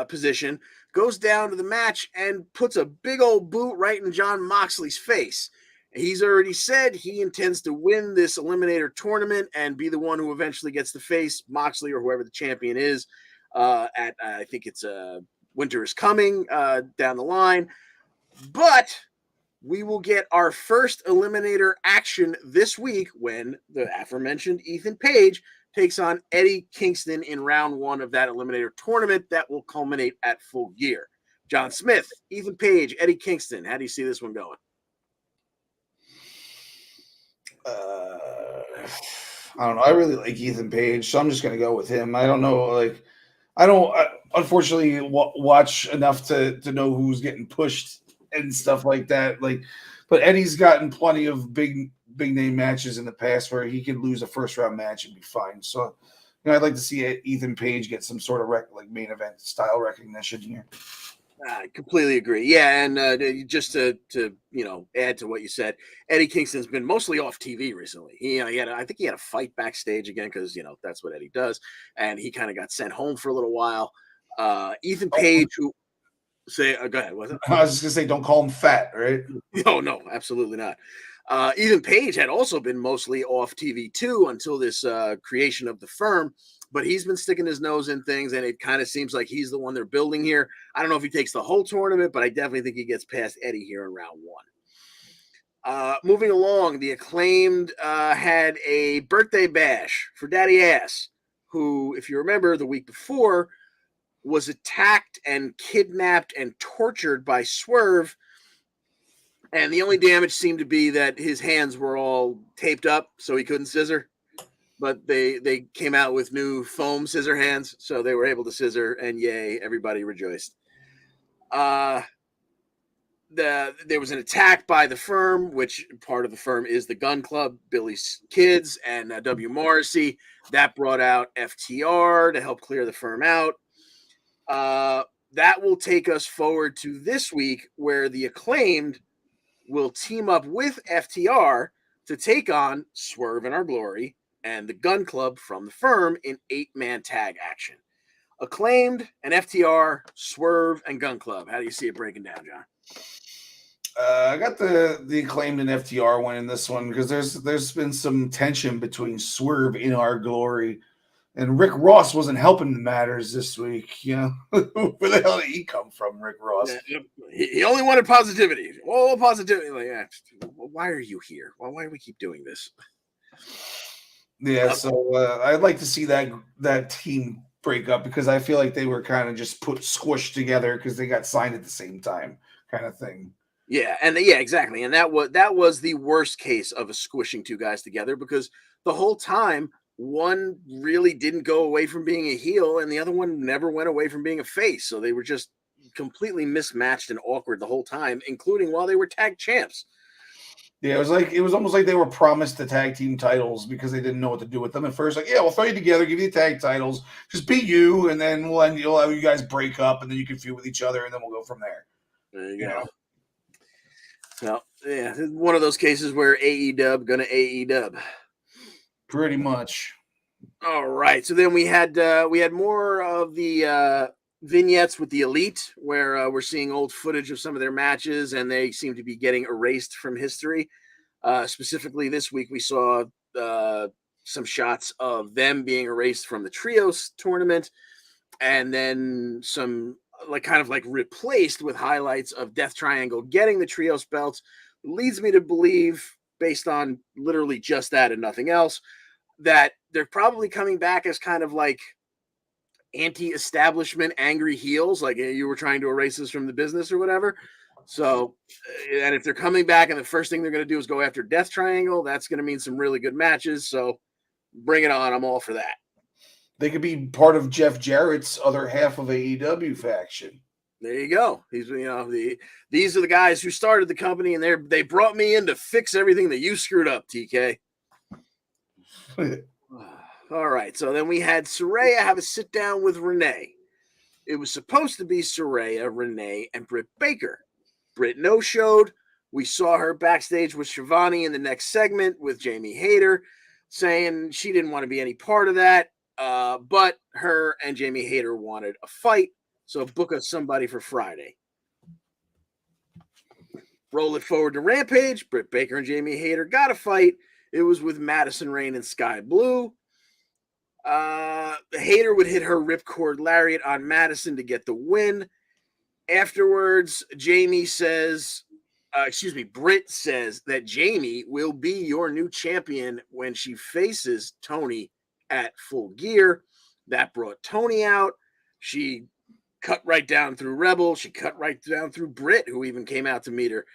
S1: position, goes down to the match, and puts a big old boot right in Jon Moxley's face. He's already said he intends to win this Eliminator tournament and be the one who eventually gets to face Moxley or whoever the champion is at, I think it's Winter is Coming down the line. But we will get our first Eliminator action this week when the aforementioned Ethan Page takes on Eddie Kingston in round 1 of that Eliminator tournament that will culminate at Full Gear. John Smith, Ethan Page, Eddie Kingston. How do you see this one going?
S4: I don't know. I really like Ethan Page, so I'm just gonna go with him. I don't know, like I don't unfortunately watch enough to know who's getting pushed and stuff like that. Like, but Eddie's gotten plenty of big name matches in the past where he could lose a first round match and be fine. So, I'd like to see Ethan Page get some sort of like main event style recognition here.
S1: I completely agree. Yeah, and just to add to what you said, Eddie Kingston's been mostly off TV recently. He had I think he had a fight backstage again because that's what Eddie does, and he kind of got sent home for a little while. Ethan Page, who go ahead, was it?
S4: I was just gonna say, don't call him fat, right?
S1: No, absolutely not. Ethan Page had also been mostly off TV too until this creation of the firm. But he's been sticking his nose in things, and it kind of seems like he's the one they're building here. I don't know if he takes the whole tournament, but I definitely think he gets past Eddie here in round one. Moving along, the Acclaimed had a birthday bash for Daddy Ass, who, if you remember, the week before was attacked and kidnapped and tortured by Swerve. And the only damage seemed to be that his hands were all taped up so he couldn't scissor. But they came out with new foam scissor hands, so they were able to scissor, and yay, everybody rejoiced. There was an attack by the firm, which part of the firm is the Gun Club, Billy's kids, and W. Morrissey. That brought out FTR to help clear the firm out. That will take us forward to this week, where the Acclaimed will team up with FTR to take on Swerve in Our Glory and the Gun Club from the firm in 8-man tag action. Acclaimed and FTR, Swerve, and Gun Club. How do you see it breaking down, John?
S4: I got the Acclaimed and FTR winning this one because there's been some tension between Swerve in Our Glory and Rick Ross wasn't helping the matters this week. Where the hell did he come from, Rick Ross?
S1: Yeah, he only wanted positivity. All positivity. Like, why are you here? Why do we keep doing this?
S4: Yeah, so I'd like to see that team break up because I feel like they were kind of just squished together because they got signed at the same time, kind of thing.
S1: Yeah, and exactly. And that was the worst case of a squishing two guys together because the whole time one really didn't go away from being a heel and the other one never went away from being a face. So they were just completely mismatched and awkward the whole time, including while they were tag champs.
S4: Yeah, it was almost like they were promised the tag team titles because they didn't know what to do with them at first. Like, yeah, we'll throw you together, give you the tag titles, just be you, and then we'll have you guys break up, and then you can feud with each other, and then we'll go from there.
S1: There you go. So yeah, one of those cases where AEW gonna AEW.
S4: Pretty much.
S1: All right, so then we had more of the vignettes with the Elite, where we're seeing old footage of some of their matches, and they seem to be getting erased from history. Specifically, this week we saw some shots of them being erased from the Trios tournament, and then some kind of replaced with highlights of Death Triangle getting the Trios belts. Leads me to believe, based on literally just that and nothing else, that they're probably coming back as kind of like anti-establishment angry heels, like you were trying to erase us from the business or whatever. So, and if they're coming back and the first thing they're going to do is go after Death Triangle, that's going to mean some really good matches. So bring it on. I'm all for that.
S4: They could be part of Jeff Jarrett's other half of AEW faction.
S1: There you go. These are the guys who started the company, and they brought me in to fix everything that you screwed up, TK. All right, so then we had Saraya have a sit down with Renee. It was supposed to be Saraya, Renee, and Britt Baker. Britt no-showed. We saw her backstage with Shivani in the next segment with Jamie Hayter, saying she didn't want to be any part of that, but her and Jamie Hayter wanted a fight, so book us somebody for Friday. Roll it forward to Rampage. Britt Baker and Jamie Hayter got a fight. It was with Madison Rayne and Sky Blue. Hayter would hit her ripcord lariat on Madison to get the win. Afterwards, Britt says that Jamie will be your new champion when she faces Tony at Full Gear. That brought Tony out. She cut right down through Rebel. She cut right down through Britt, who even came out to meet her.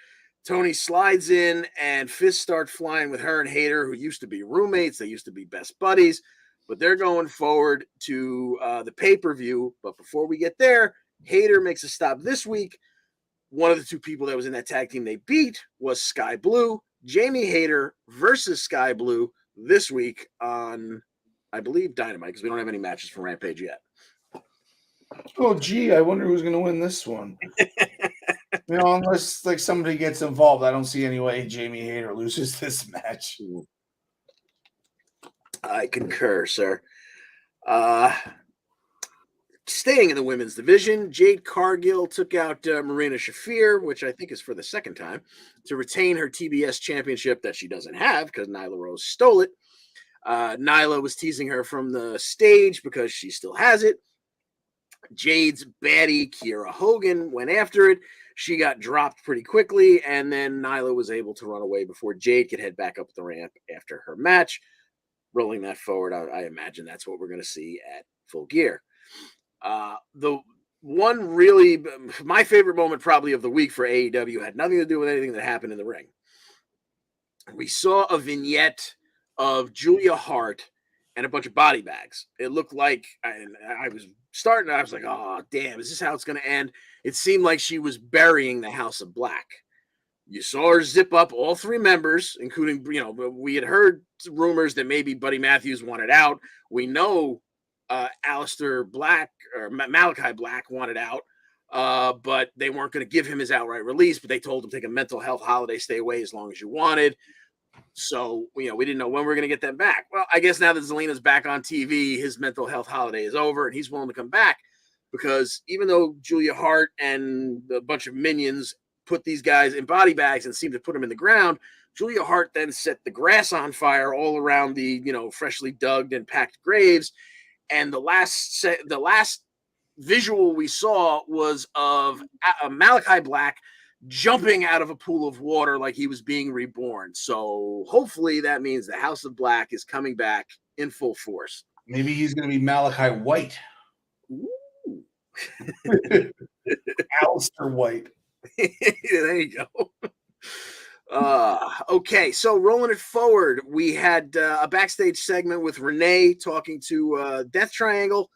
S1: Tony slides in and fists start flying with her and Hayter, who used to be roommates. They used to be best buddies, but they're going forward to the pay-per-view. But before we get there, Hayter makes a stop this week. One of the two people that was in that tag team they beat was Sky Blue. Jamie Hayter versus Sky Blue this week on, I believe, Dynamite, because we don't have any matches from Rampage yet.
S4: Oh, gee, I wonder who's going to win this one. Unless like somebody gets involved, I don't see any way Jamie Hayter loses this match.
S1: I concur, sir. Staying in the women's division, Jade Cargill took out Marina Shafir, which I think is for the second time, to retain her TBS championship that she doesn't have because Nyla Rose stole it. Nyla was teasing her from the stage because she still has it. Jade's baddie, Kiera Hogan, went after it. She got dropped pretty quickly, and then Nyla was able to run away before Jade could head back up the ramp after her match. Rolling that forward, I imagine that's what we're going to see at Full Gear. The one really, my favorite moment probably of the week for AEW had nothing to do with anything that happened in the ring. We saw a vignette of Julia Hart and a bunch of body bags. It looked like, I was starting, I was like, oh, damn, is this how it's going to end? It seemed like she was burying the House of Black. You saw her zip up all three members, including, we had heard rumors that maybe Buddy Matthews wanted out. We know Aleister Black or Malachi Black wanted out, but they weren't going to give him his outright release, but they told him take a mental health holiday, stay away as long as you wanted. So, we didn't know when we were going to get them back. Well, I guess now that Zelina's back on TV, his mental health holiday is over and he's willing to come back because even though Julia Hart and a bunch of minions put these guys in body bags and seemed to put them in the ground, Julia Hart then set the grass on fire all around the, freshly dug and packed graves. And the last visual we saw was of Malachi Black jumping out of a pool of water like he was being reborn. So hopefully that means the House of Black is coming back in full force.
S4: Maybe he's going to be Malachi White.
S1: Ooh.
S4: Aleister White.
S1: There you go. Okay, so rolling it forward, we had a backstage segment with Renee talking to Death Triangle,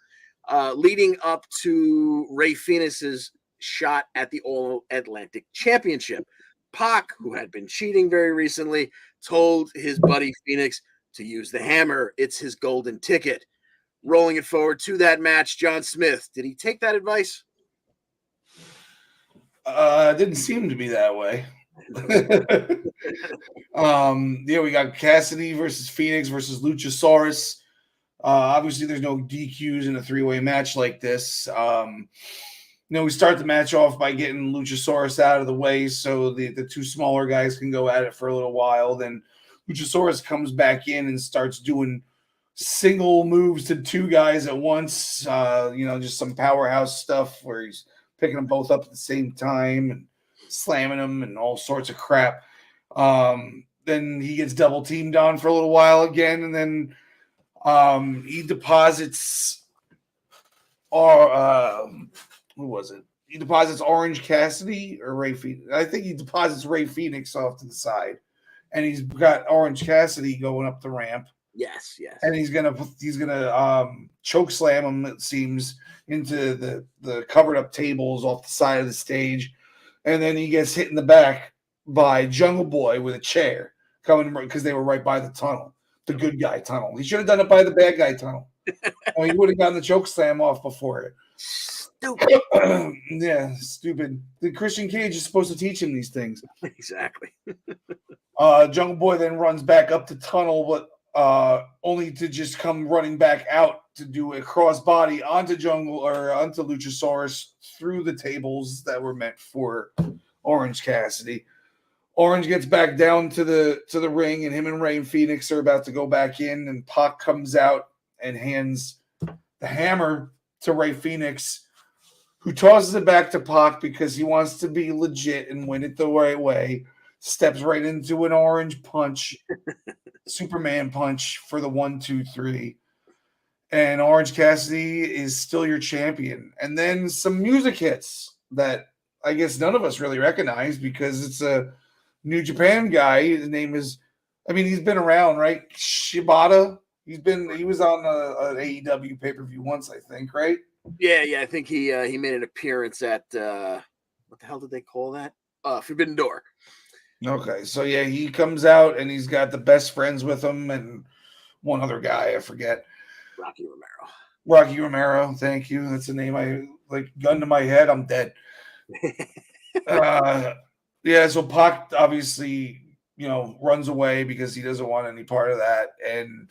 S1: leading up to Ray Phoenix's shot at the All Atlantic Championship. Pac, who had been cheating very recently, told his buddy Phoenix to use the hammer. It's his golden ticket. Rolling it forward to that match, John Smith, did he take that advice?
S4: Didn't seem to be that way. We got Cassidy versus Phoenix versus Luchasaurus. Obviously, there's no DQs in a three-way match like this. We start the match off by getting Luchasaurus out of the way so the two smaller guys can go at it for a little while. Then Luchasaurus comes back in and starts doing single moves to two guys at once. Just some powerhouse stuff where he's picking them both up at the same time and slamming them and all sorts of crap. Then he gets double teamed on for a little while again, and then he deposits who was it? He deposits Orange Cassidy or Ray Phoenix. I think he deposits Ray Phoenix off to the side, and he's got Orange Cassidy going up the ramp.
S1: Yes.
S4: And he's gonna choke slam him, it seems, into the covered up tables off the side of the stage, and then he gets hit in the back by Jungle Boy with a chair coming because they were right by the tunnel, the good guy tunnel. He should have done it by the bad guy tunnel. He would have gotten the choke slam off before it.
S1: Stupid.
S4: Yeah, stupid. The Christian Cage is supposed to teach him these things.
S1: Exactly.
S4: Jungle Boy then runs back up the tunnel, but only to just come running back out to do a crossbody onto Luchasaurus through the tables that were meant for Orange Cassidy. Orange gets back down to the ring, and him and Ray and Phoenix are about to go back in, and Pac comes out and hands the hammer to Ray Phoenix, who tosses it back to Pac because he wants to be legit and win it the right way. Steps right into an orange punch, Superman punch for the 1, 2, 3. And Orange Cassidy is still your champion. And then some music hits that I guess none of us really recognize because it's a New Japan guy. His name is, I mean, he's been around, right? Shibata. He was on an AEW pay-per-view once, I think, right?
S1: Yeah. I think he made an appearance at what the hell did they call that? Forbidden Door.
S4: Okay, so yeah, he comes out and he's got the best friends with him and one other guy, I forget. Rocky Romero, thank you. That's a name I like. Gun to my head, I'm dead. Yeah, so Pac obviously, runs away because he doesn't want any part of that, and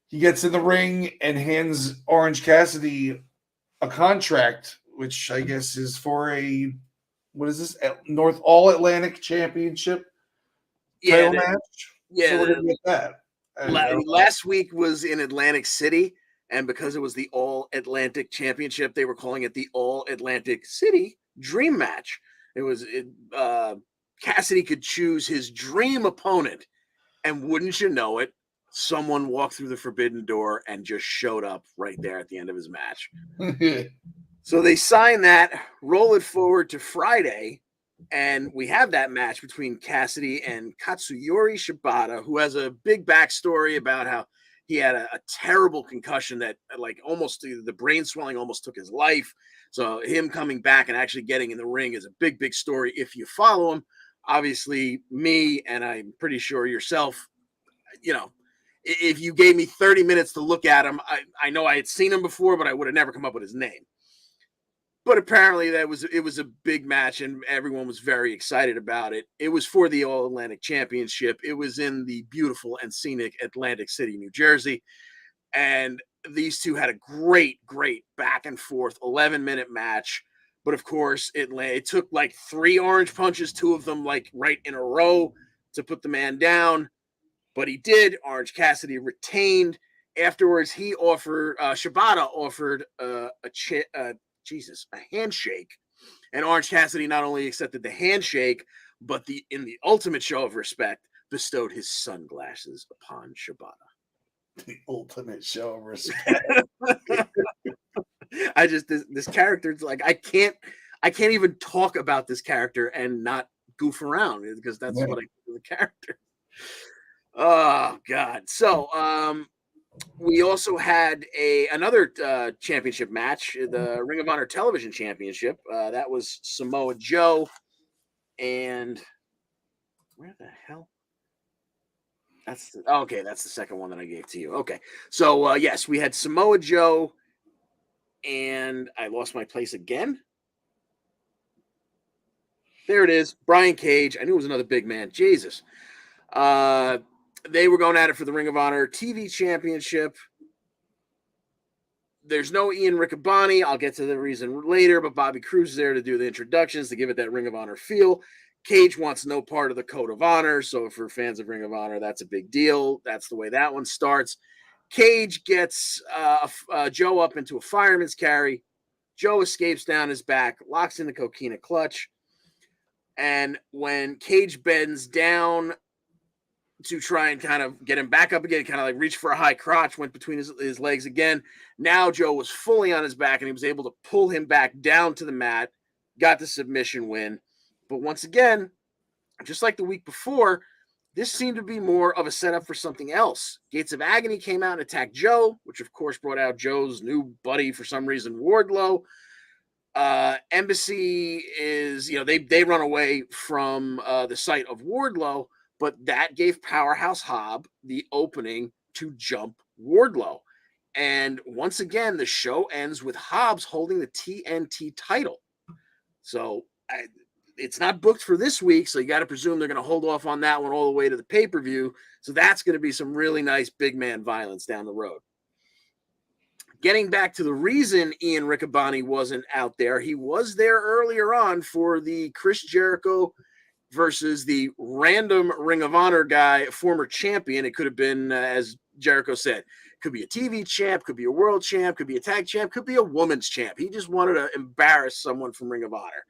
S4: he gets in the ring and hands Orange Cassidy a contract, which I guess is for what is this? North All Atlantic Championship title match.
S1: Yeah,
S4: so we're gonna get that.
S1: Last week was in Atlantic City, and because it was the All Atlantic Championship, they were calling it the All Atlantic City Dream Match. Cassidy could choose his dream opponent, and wouldn't you know it, someone walked through the Forbidden Door and just showed up right there at the end of his match. So they sign that, roll it forward to Friday, and we have that match between Cassidy and Katsuyori Shibata, who has a big backstory about how he had a terrible concussion that almost the brain swelling almost took his life. So him coming back and actually getting in the ring is a big, big story if you follow him. Obviously, me, and I'm pretty sure yourself, if you gave me 30 minutes to look at him, I know I had seen him before, but I would have never come up with his name. But apparently it was a big match, and everyone was very excited about it. It was for the All Atlantic Championship. It was in the beautiful and scenic Atlantic City, New Jersey. And these two had a great, great back and forth 11-minute match. But of course, it took like 3 orange punches, 2 of them like right in a row to put the man down. But he did. Orange Cassidy retained. Afterwards, Shibata offered a handshake. And Orange Cassidy not only accepted the handshake, but in the ultimate show of respect, bestowed his sunglasses upon Shibata.
S4: The ultimate show of respect.
S1: This character, I can't even talk about this character and not goof around, because that's what I do with the character. Oh God. So we also had another championship match, the Ring of Honor Television Championship. That was Samoa Joe and where the hell? That's the second one that I gave to you. Okay. So yes, we had Samoa Joe, and I lost my place again. There it is. Brian Cage. I knew it was another big man. Jesus. They were going at it for the Ring of Honor TV Championship. There's no Ian Riccaboni. I'll get to the reason later, but Bobby Cruz is there to do the introductions to give it that Ring of Honor feel. Cage wants no part of the Code of Honor, so for fans of Ring of Honor, that's a big deal. That's the way that one starts. Cage gets Joe up into a fireman's carry. Joe escapes down his back, locks in the coquina clutch, and when Cage bends down to try and kind of get him back up again, kind of like reach for a high crotch, went between his legs again. Now Joe was fully on his back, and he was able to pull him back down to the mat, got the submission win. But once again, just like the week before, this seemed to be more of a setup for something else. Gates of Agony came out and attacked Joe, which of course brought out Joe's new buddy for some reason, Wardlow. Embassy is, they run away from the site of Wardlow, but that gave Powerhouse Hobb the opening to jump Wardlow. And once again, the show ends with Hobbs holding the TNT title. So it's not booked for this week, so you got to presume they're going to hold off on that one all the way to the pay-per-view. So that's going to be some really nice big man violence down the road. Getting back to the reason Ian Riccaboni wasn't out there, he was there earlier on for the Chris Jericho versus the random Ring of Honor guy, former champion. It could have been, as Jericho said, could be a TV champ, could be a world champ, could be a tag champ, could be a woman's champ. He just wanted to embarrass someone from Ring of Honor.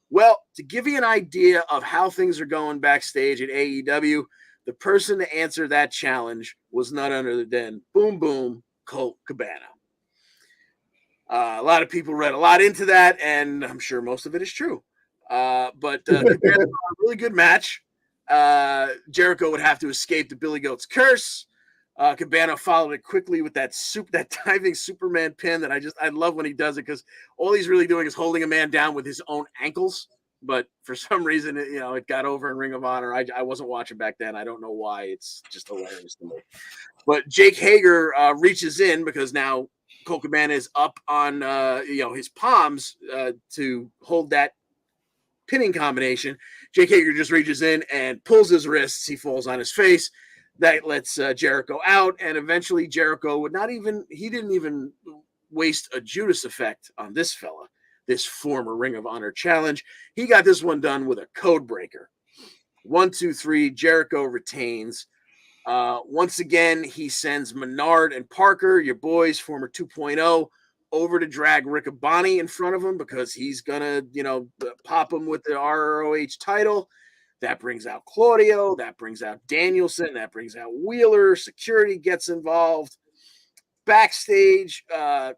S1: Well, to give you an idea of how things are going backstage at AEW, the person to answer that challenge was none other than Boom Boom Colt Cabana. A lot of people read a lot into that, and I'm sure most of it is true. But Cabana had a really good match. Jericho would have to escape the Billy Goat's curse. Cabana followed it quickly with that diving Superman pin that I love when he does it, because all he's really doing is holding a man down with his own ankles. But for some reason, it got over in Ring of Honor. I wasn't watching back then. I don't know why. It's just hilarious to me. But Jake Hager reaches in because now Colt Cabana is up on his palms to hold that pinning combination. Jake Hager just reaches in and pulls his wrists. He falls on his face. That lets Jericho out, and eventually Jericho didn't even waste a Judas effect on this fella, this former Ring of Honor challenge. He got this one done with a code breaker. 1, 2, 3, Jericho retains. Once again, he sends Menard and Parker, your boys, former 2.0, over to drag Riccaboni in front of him because he's gonna, pop him with the ROH title. That brings out Claudio. That brings out Danielson. That brings out Wheeler. Security gets involved. Backstage,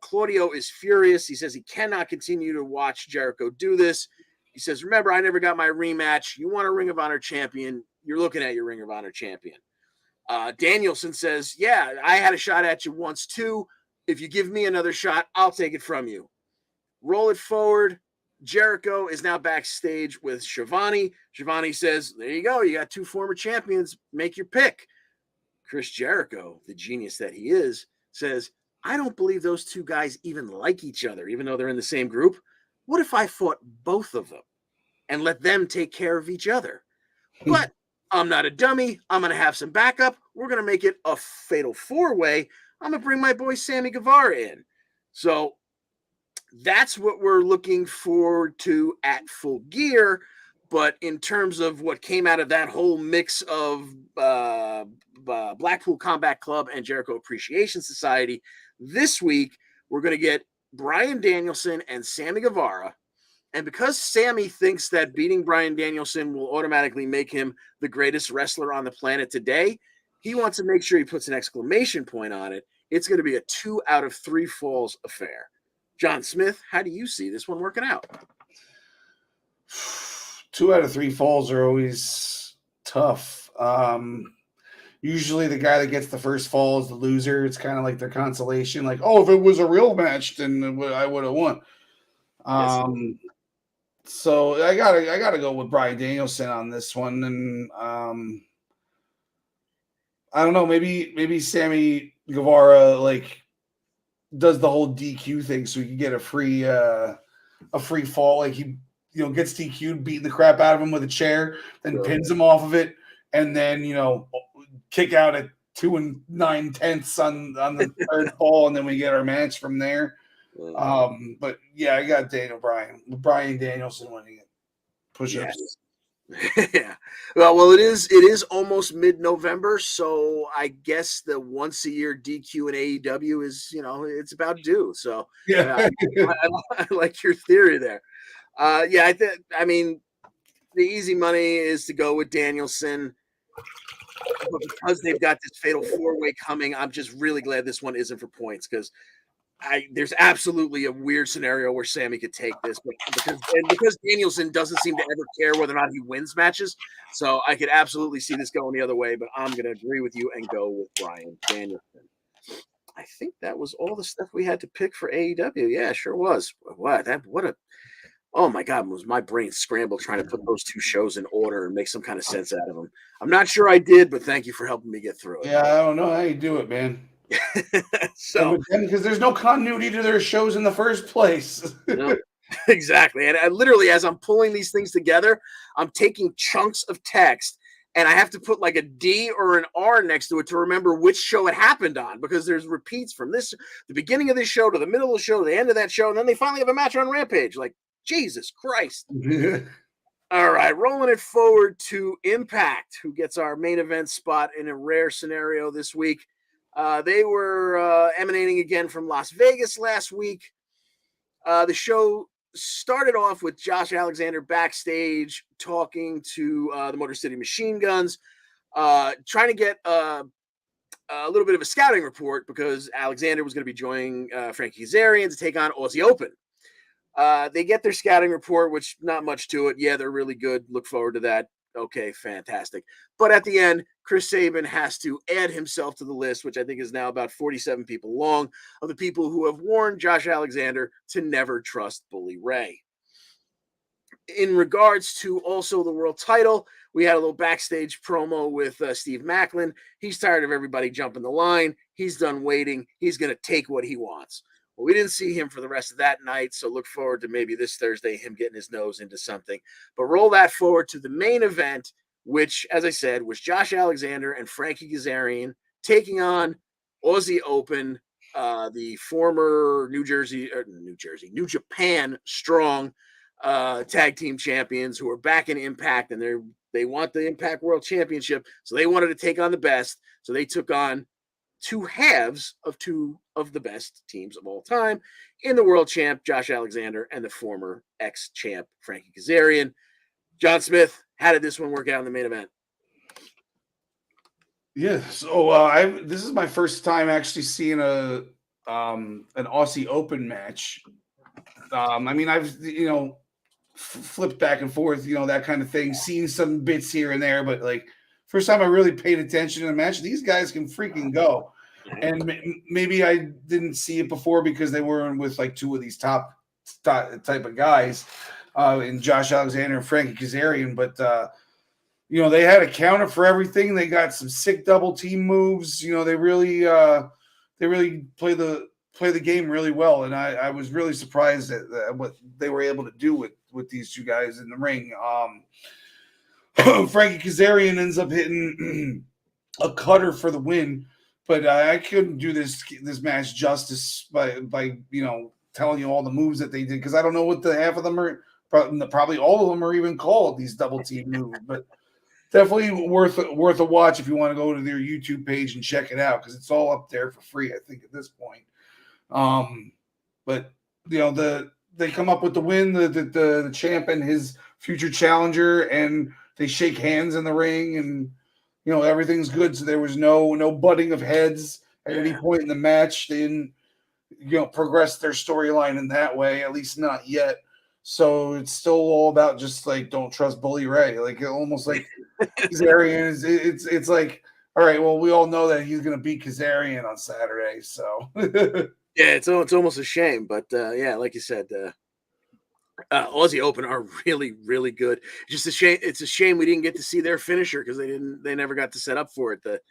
S1: Claudio is furious. He says he cannot continue to watch Jericho do this. He says, remember, I never got my rematch. You want a Ring of Honor champion? You're looking at your Ring of Honor champion. Danielson says, yeah, I had a shot at you once too. If you give me another shot, I'll take it from you. Roll it forward. Jericho is now backstage with Shivani. Shivani says, there you go. You got 2 former champions. Make your pick. Chris Jericho, the genius that he is, says, I don't believe those 2 guys even like each other, even though they're in the same group. What if I fought both of them and let them take care of each other? But I'm not a dummy. I'm going to have some backup. We're going to make it a fatal 4-way. I'm going to bring my boy Sammy Guevara in. So that's what we're looking forward to at Full Gear. But in terms of what came out of that whole mix of Blackpool Combat Club and Jericho Appreciation Society, this week we're going to get Bryan Danielson and Sammy Guevara. And because Sammy thinks that beating Bryan Danielson will automatically make him the greatest wrestler on the planet today, he wants to make sure he puts an exclamation point on it. It's going to be a 2 out of 3 falls affair. John Smith, how do you see this one working out?
S4: 2 out of 3 falls are always tough. Usually the guy that gets the first fall is the loser. It's kind of like their consolation. Like, oh, if it was a real match, then I would have won. So I gotta go with Bryan Danielson on this one. And I don't know, maybe Sammy Guevara does the whole DQ thing so he can get a free fall. Like he gets DQ'd, beating the crap out of him with a chair, then pins him off of it, and then kick out at 2 9/10 on the third fall, and then we get our match from there. But yeah, I got Bryan Danielson winning it. Push-ups.
S1: Yeah. Well, it is almost mid-November, so I guess the once a year DQ in AEW is, it's about due. So
S4: yeah,
S1: I like your theory there. I mean, the easy money is to go with Danielson, but because they've got this fatal 4-way coming, I'm just really glad this one isn't for points, because there's absolutely a weird scenario where Sammy could take this, but because Danielson doesn't seem to ever care whether or not he wins matches, so I could absolutely see this going the other way, but I'm going to agree with you and go with Bryan Danielson. I think that was all the stuff we had to pick for AEW. Yeah, sure was. Oh my God, was my brain scrambled trying to put those 2 shows in order and make some kind of sense out of them. I'm not sure I did, but thank you for helping me get through it.
S4: Yeah, I don't know how you do it, man.
S1: So
S4: because there's no continuity to their shows in the first place.
S1: No, exactly. And I literally, as I'm pulling these things together, I'm taking chunks of text and I have to put like a D or an R next to it to remember which show it happened on, because there's repeats from the beginning of this show to the middle of the show to the end of that show, and then they finally have a match on Rampage. Like, Jesus Christ. All right, rolling it forward to Impact, who gets our main event spot in a rare scenario this week. They were emanating again from Las Vegas last week. The show started off with Josh Alexander backstage talking to the Motor City Machine Guns, trying to get a little bit of a scouting report because Alexander was going to be joining Frankie Kazarian to take on Aussie Open. They get their scouting report, which not much to it. Yeah, they're really good. Look forward to that. Okay, fantastic. But at the end, Chris Sabin has to add himself to the list, which I think is now about 47 people long, of the people who have warned Josh Alexander to never trust Bully Ray. In regards to also the world title, we had a little backstage promo with Steve Macklin. He's tired of everybody jumping the line. He's done waiting. He's going to take what he wants. Well, we didn't see him for the rest of that night, so look forward to maybe this Thursday him getting his nose into something. But roll that forward to the main event, which, as I said, was Josh Alexander and Frankie Kazarian taking on Aussie Open, the former New Japan Strong tag team champions who are back in Impact, and they want the Impact World Championship, so they wanted to take on the best. So they took on two halves of two of the best teams of all time in the world champ Josh Alexander and the former ex-champ Frankie Kazarian. John Smith, how did this one work out in the main event?
S4: Yeah, so this is my first time actually seeing an Aussie Open match. I mean, I've flipped back and forth, that kind of thing, seen some bits here and there, but like first time I really paid attention to the match. These guys can freaking go, and maybe I didn't see it before because they weren't with like two of these top type of guys, in Josh Alexander and Frankie Kazarian, but they had a counter for everything. They got some sick double team moves. They really play the game really well, and I was really surprised at what they were able to do with these two guys in the ring. Frankie Kazarian ends up hitting a cutter for the win, but I couldn't do this match justice by telling you all the moves that they did, because I don't know what the half of them are. Probably all of them are even called these double team moves, but definitely worth a watch if you want to go to their YouTube page and check it out, because it's all up there for free, I think, at this point. But they come up with the win, the champ and his future challenger, and they shake hands in the ring, and everything's good. So there was no butting of heads at any point in the match. They didn't progress their storyline in that way, at least not yet. So it's still all about just like, don't trust Bully Ray, like almost like Kazarian is. It's like, all right, well, we all know that he's going to beat Kazarian on Saturday, so.
S1: Yeah, it's almost a shame, but yeah, like you said, Aussie Open are really, really good. Just a shame. It's a shame we didn't get to see their finisher because they never got to set up for it. The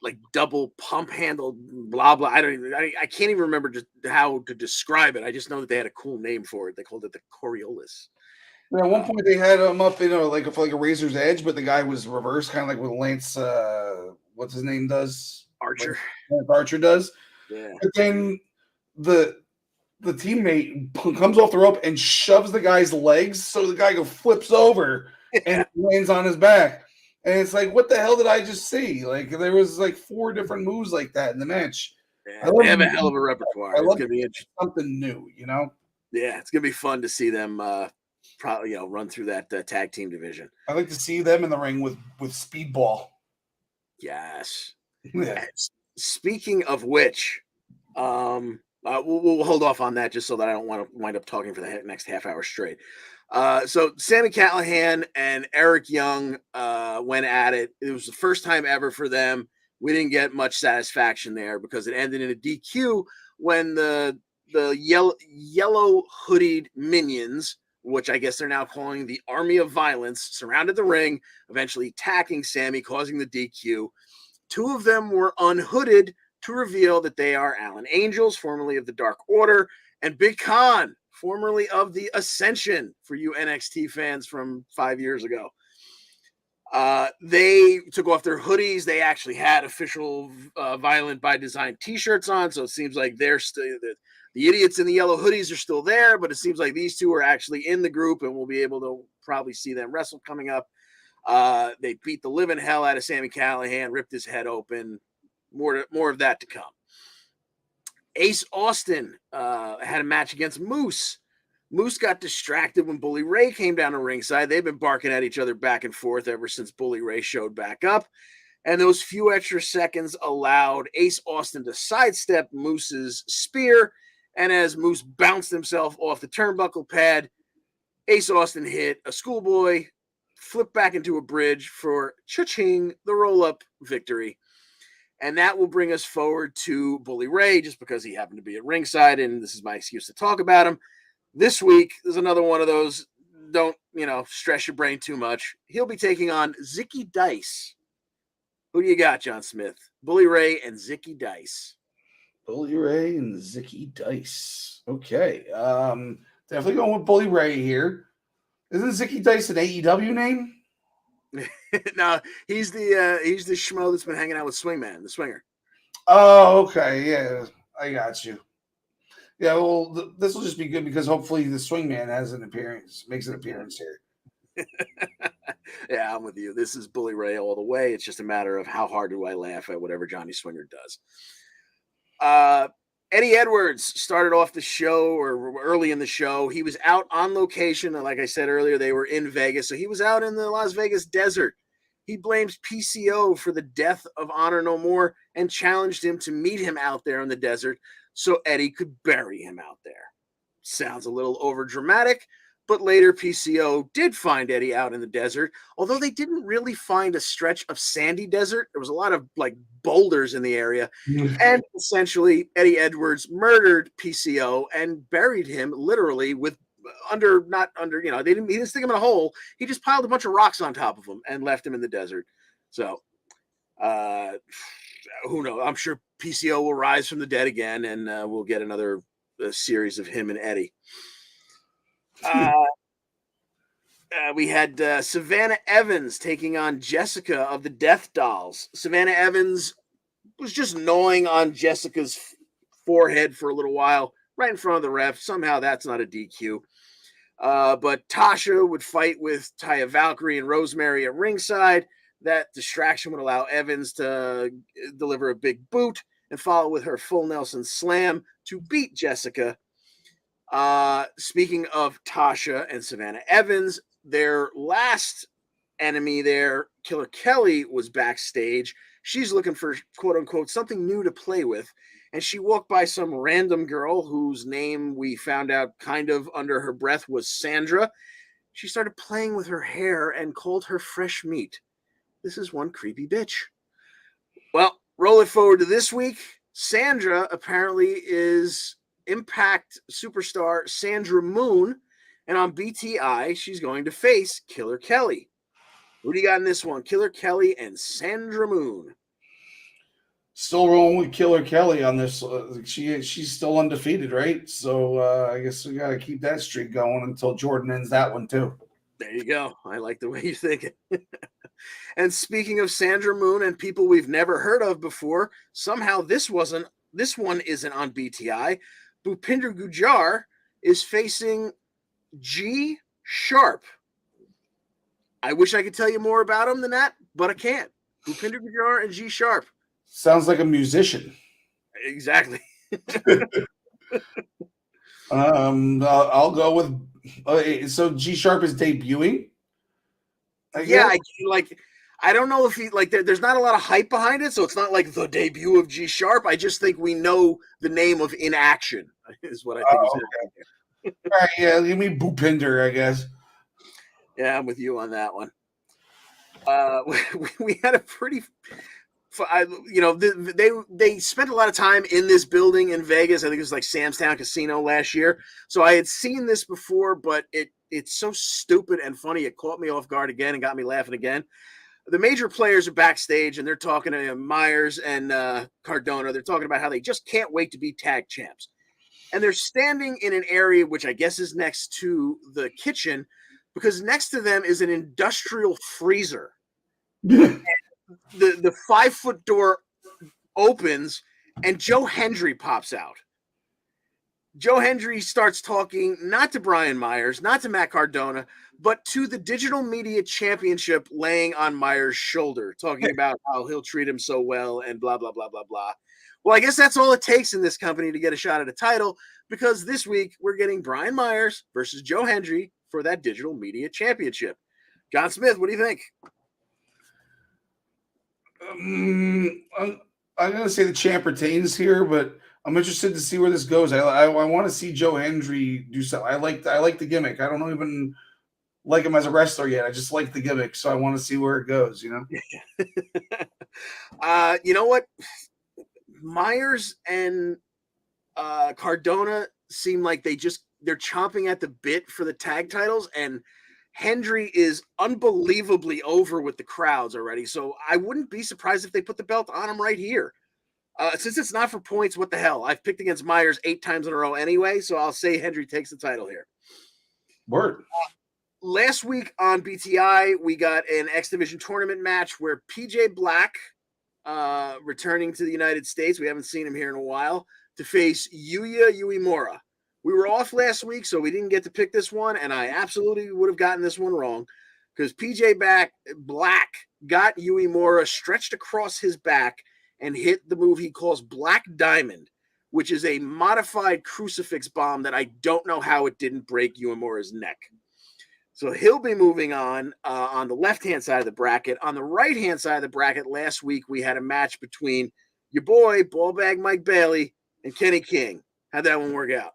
S1: like double pump handle, blah blah. I can't even remember just how to describe it. I just know that they had a cool name for it. They called it the Coriolis.
S4: At one point, they had him up in like a razor's edge, but the guy was reversed, kind of like what Lance, what's his name, does?
S1: Archer.
S4: Lance Archer does.
S1: Yeah.
S4: But then the teammate comes off the rope and shoves the guy's legs, so the guy flips over and lands on his back. And it's like, what the hell did I just see? Like, there was like 4 different moves like that in the match.
S1: Yeah, they have a hell of a repertoire. It's gonna be
S4: something new,
S1: Yeah, it's gonna be fun to see them probably run through that tag team division.
S4: I like to see them in the ring with Speedball.
S1: Yes.
S4: Yeah.
S1: Speaking of which, we'll hold off on that just so that I don't want to wind up talking for the next half hour straight. So Sami Callihan and Eric Young went at it. It was the first time ever for them. We didn't get much satisfaction there because it ended in a DQ when the yellow hoodied minions, which I guess they're now calling the Army of Violence, surrounded the ring, eventually attacking Sami, causing the DQ. 2 of them were unhooded to reveal that they are Allen Angels, formerly of the Dark Order, and Big Khan, formerly of the Ascension, for you NXT fans from 5 years ago. They took off their hoodies. They actually had official Violent by Design t-shirts on, so it seems like they're still the idiots in the yellow hoodies are still there, but it seems like these 2 are actually in the group, and we'll be able to probably see them wrestle coming up. They beat the living hell out of Sami Callihan, ripped his head open. More of that to come. Ace Austin had a match against Moose. Moose got distracted when Bully Ray came down to ringside. They've been barking at each other back and forth ever since Bully Ray showed back up. And those few extra seconds allowed Ace Austin to sidestep Moose's spear. And as Moose bounced himself off the turnbuckle pad, Ace Austin hit a schoolboy flip back into a bridge for cha-ching, the roll-up victory. And that will bring us forward to Bully Ray, just because he happened to be at ringside, and this is my excuse to talk about him. This week, there's another one of those, don't, stress your brain too much. He'll be taking on Zicky Dice. Who do you got, John Smith? Bully Ray and Zicky Dice.
S4: Bully Ray and Zicky Dice. Okay. Definitely going with Bully Ray here. Isn't Zicky Dice an AEW name?
S1: No, he's the schmo that's been hanging out with Swingman, the Swinger.
S4: Oh, okay. Yeah, I got you. Yeah, well, this will just be good because hopefully the Swingman makes an appearance here.
S1: Yeah, I'm with you. This is Bully Ray all the way. It's just a matter of how hard do I laugh at whatever Johnny Swinger does. Eddie Edwards started off the show, or early in the show. He was out on location. And like I said earlier, they were in Vegas. So he was out in the Las Vegas desert. He blames PCO for the death of Honor No More and challenged him to meet him out there in the desert so Eddie could bury him out there. Sounds a little over dramatic, but later PCO did find Eddie out in the desert, although they didn't really find a stretch of sandy desert. There was a lot of boulders in the area. And essentially Eddie Edwards murdered PCO and buried him literally with he didn't stick him in a hole. He just piled a bunch of rocks on top of him and left him in the desert. So who knows? I'm sure PCO will rise from the dead again, and we'll get another series of him and Eddie. We had Savannah Evans taking on Jessica of the Death Dolls. Savannah Evans was just gnawing on Jessica's forehead for a little while, right in front of the ref. Somehow that's not a DQ. But Tasha would fight with Taya Valkyrie and Rosemary at ringside. That distraction would allow Evans to deliver a big boot and follow with her full Nelson slam to beat Jessica. Speaking of Tasha and Savannah Evans, their last enemy there, Killer Kelly, was backstage. She's looking for, quote unquote, something new to play with. And she walked by some random girl whose name we found out kind of under her breath was Sandra. She started playing with her hair and called her fresh meat. This is one creepy bitch. Well, roll it forward to this week. Sandra apparently is Impact superstar Sandra Moon. And on BTI, she's going to face Killer Kelly. Who do you got in this one? Killer Kelly and Sandra Moon.
S4: Still rolling with Killer Kelly on this. She's still undefeated, right? So I guess we got to keep that streak going until Jordan ends that one too.
S1: There you go. I like the way you think it. And speaking of Sandra Moon and people we've never heard of before, somehow this one isn't on BTI. Bhupinder Gujjar is facing G Sharp. I wish I could tell you more about him than that, but I can't. Bhupinder Gujjar and G Sharp.
S4: Sounds like a musician.
S1: Exactly.
S4: I'll go with. So G Sharp is debuting.
S1: I don't know if he there's not a lot of hype behind it, so it's not like the debut of G Sharp. I just think we know the name of Inaction is what I think.
S4: Okay. All right, yeah, you mean Bhupinder, I guess.
S1: Yeah, I'm with you on that one. We had a pretty. They spent a lot of time in this building in Vegas. I think it was like Sam's Town Casino last year. So I had seen this before, but it's so stupid and funny. It caught me off guard again and got me laughing again. The major players are backstage and they're talking to Myers and Cardona. They're talking about how they just can't wait to be tag champs. And they're standing in an area which I guess is next to the kitchen because next to them is an industrial freezer. The 5-foot door opens and Joe Hendry pops out. Joe Hendry starts talking not to Brian Myers, not to Matt Cardona, but to the Digital Media Championship laying on Myers' shoulder, talking about how he'll treat him so well and blah, blah, blah, blah, blah. Well, I guess that's all it takes in this company to get a shot at a title because this week we're getting Brian Myers versus Joe Hendry for that Digital Media Championship. John Smith, what do you think?
S4: I'm going to say the champ retains here, but I'm interested to see where this goes. I want to see Joe Hendry do something. I like the gimmick. I don't even like him as a wrestler yet. I just like the gimmick, so I want to see where it goes. You know.
S1: You know what? Myers and Cardona seem like they're chomping at the bit for the tag titles, and Hendry is unbelievably over with the crowds already. So I wouldn't be surprised if they put the belt on him right here. Since it's not for points, what the hell? I've picked against Myers 8 times in a row anyway, so I'll say Hendry takes the title here.
S4: Word.
S1: Last week on BTI, we got an X Division tournament match where PJ Black, returning to the United States, we haven't seen him here in a while, to face Yuya Uemura. We were off last week, so we didn't get to pick this one, and I absolutely would have gotten this one wrong because PJ Black got Uemura stretched across his back and hit the move he calls Black Diamond, which is a modified crucifix bomb that I don't know how it didn't break Uemura's neck. So he'll be moving on the left-hand side of the bracket. On the right-hand side of the bracket, last week we had a match between your boy, Ballbag Mike Bailey, and Kenny King. How'd that one work out?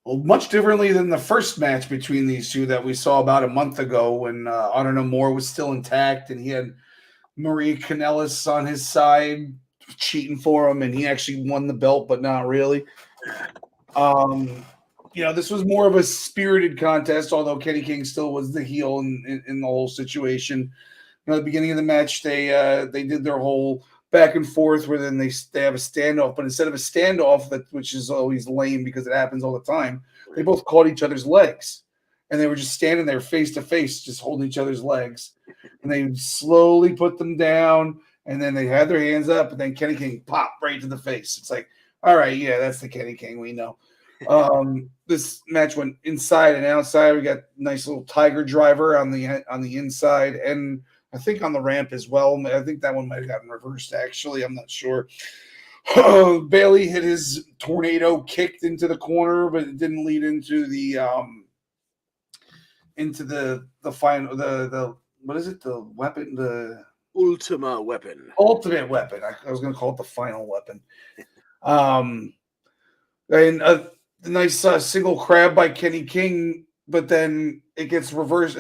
S4: Well, much differently than the first match between these two that we saw about a month ago when Honor Moore was still intact and he had Marie Kanellis on his side cheating for him, and he actually won the belt, but not really. This was more of a spirited contest, although Kenny King still was the heel in the whole situation. At the beginning of the match, they did their whole back and forth where then they have a standoff, but instead of a standoff, which is always lame because it happens all the time, they both caught each other's legs. And they were just standing there face to face, just holding each other's legs. And they slowly put them down, and then they had their hands up, and then Kenny King popped right to the face. It's like, all right, yeah, that's the Kenny King we know. This match went inside and outside. We got nice little tiger driver on the inside, and I think on the ramp as well. I think that one might have gotten reversed, actually. I'm not sure. Bailey hit his tornado kicked into the corner, but it didn't lead into the final what is it? The weapon, the
S1: Ultima weapon.
S4: Ultimate weapon. I was going to call it the final weapon. And a nice single crab by Kenny King, but then it gets reversed.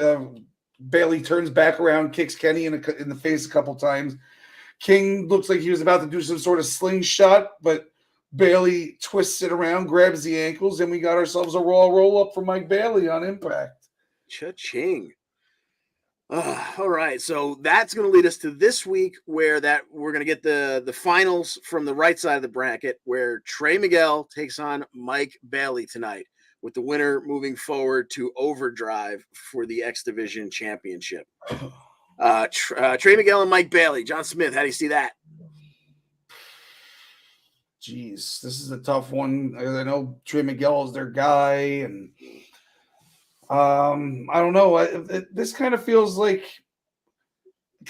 S4: Bailey turns back around, kicks Kenny in the face a couple times. King looks like he was about to do some sort of slingshot, but Bailey twists it around, grabs the ankles, and we got ourselves a Raw roll-up for Mike Bailey on Impact.
S1: Cha-ching. All right, so that's going to lead us to this week where we're going to get the finals from the right side of the bracket where Trey Miguel takes on Mike Bailey tonight, with the winner moving forward to Overdrive for the X Division Championship. Trey Miguel and Mike Bailey. John Smith, how do you see that?
S4: Jeez, this is a tough one. I know Trey Miguel is their guy, and I don't know. This kind of feels like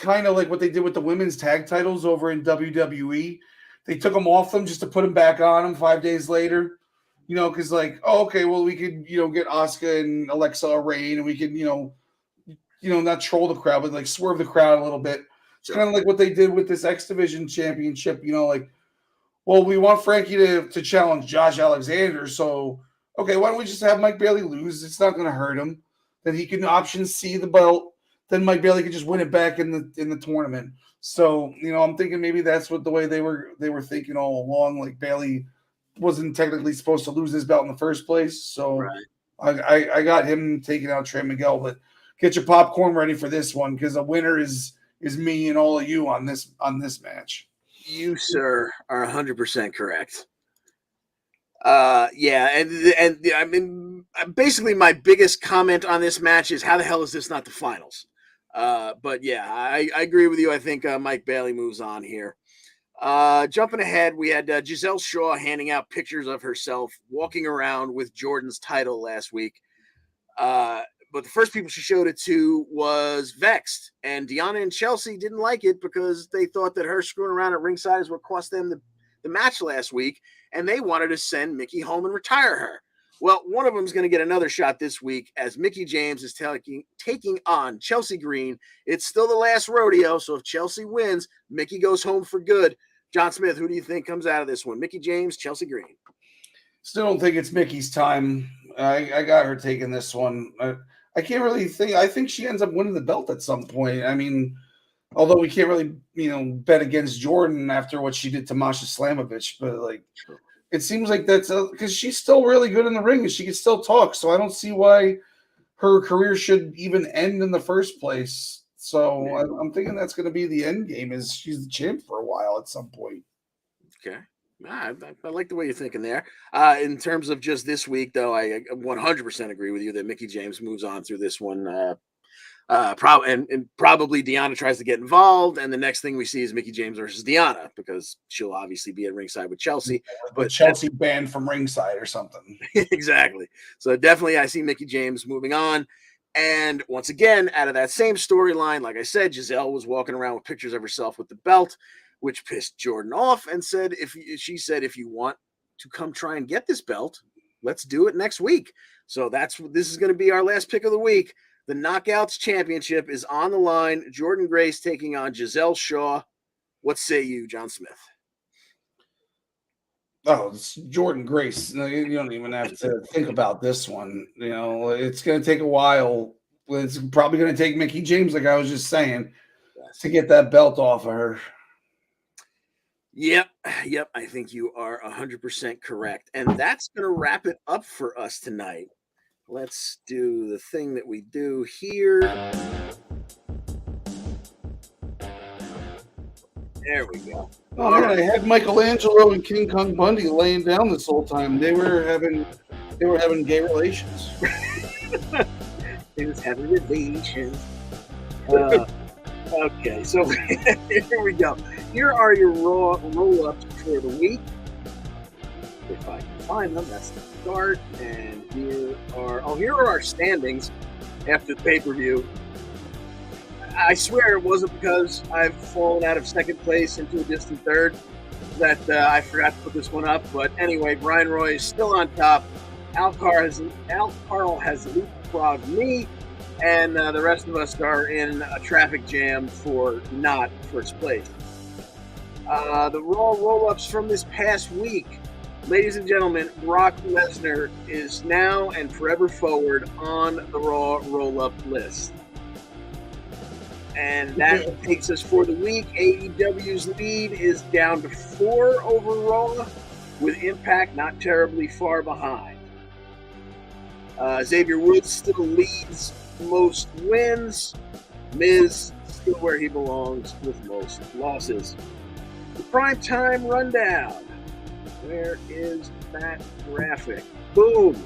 S4: what they did with the women's tag titles over in WWE. They took them off them just to put them back on them 5 days later. Because okay, well, we could, get Asuka and Alexa Rain, and we could, not troll the crowd, but swerve the crowd a little bit. It's kind of like what they did with this X Division Championship. Well, we want Frankie to challenge Josh Alexander, so okay, why don't we just have Mike Bailey lose? It's not going to hurt him. Then he can option C the belt. Then Mike Bailey can just win it back in the tournament. So I'm thinking maybe that's what the way they were thinking all along. Like Bailey wasn't technically supposed to lose his belt in the first place. So right. I got him taking out Trey Miguel, but get your popcorn ready for this one because the winner is me and all of you on this match.
S1: You, sir, are 100% correct. Yeah, and I mean, basically my biggest comment on this match is how the hell is this not the finals? But yeah, I agree with you. I think Mike Bailey moves on here. Jumping ahead, we had Giselle Shaw handing out pictures of herself walking around with Jordan's title last week. But the first people she showed it to was Vexed, and Deonna and Chelsea didn't like it because they thought that her screwing around at ringside is what cost them the match last week, and they wanted to send Mickie home and retire her. Well, one of them is going to get another shot this week as Mickie James is taking on Chelsea Green. It's still the last rodeo, so if Chelsea wins, Mickie goes home for good. John Smith, who do you think comes out of this one? Mickie James, Chelsea Green?
S4: Still don't think it's Mickey's time. I got her taking this one. I can't really think. I think she ends up winning the belt at some point. I mean, although we can't really, bet against Jordan after what she did to Masha Slamovich, but like, it seems like that's because she's still really good in the ring and she can still talk. So I don't see why her career should even end in the first place. So I'm thinking that's going to be the end game. Is she's the champ for a while at some point.
S1: Okay. I like the way you're thinking there. In terms of just this week, though, I 100% agree with you that Mickie James moves on through this one. Probably Deanna tries to get involved, and the next thing we see is Mickie James versus Deanna because she'll obviously be at ringside with Chelsea.
S4: But Chelsea banned from ringside or something.
S1: Exactly. So definitely, I see Mickie James moving on. And once again, out of that same storyline, like I said, Giselle was walking around with pictures of herself with the belt, which pissed Jordan off, and she said, if you want to come try and get this belt, let's do it next week. So this is going to be our last pick of the week. The Knockouts Championship is on the line. Jordan Grace taking on Giselle Shaw. What say you, John Smith?
S4: Oh, it's Jordan Grace. No, you don't even have to think about this one. It's going to take a while. It's probably going to take Mickie James, like I was just saying, to get that belt off of her.
S1: Yep. I think you are 100% correct. And that's going to wrap it up for us tonight. Let's do the thing that we do here. There we go.
S4: Oh man, I had Michelangelo and King Kong Bundy laying down this whole time. They were having gay relations.
S1: They was having relations. Okay, so here we go. Here are your Raw roll-ups for the week. If I can find them, that's the start. And here are our standings after the pay-per-view. I swear it wasn't because I've fallen out of second place into a distant third that I forgot to put this one up. But anyway, Brian Roy is still on top. Al Karl has leapfrogged me, and the rest of us are in a traffic jam for not first place. The Raw roll-ups from this past week. Ladies and gentlemen, Brock Lesnar is now and forever forward on the Raw roll-up list. And that takes us for the week. AEW's lead is down to 4 over Raw, with Impact not terribly far behind. Xavier Woods still leads most wins. Miz still where he belongs with most losses. The Primetime Rundown. Where is that graphic? Boom!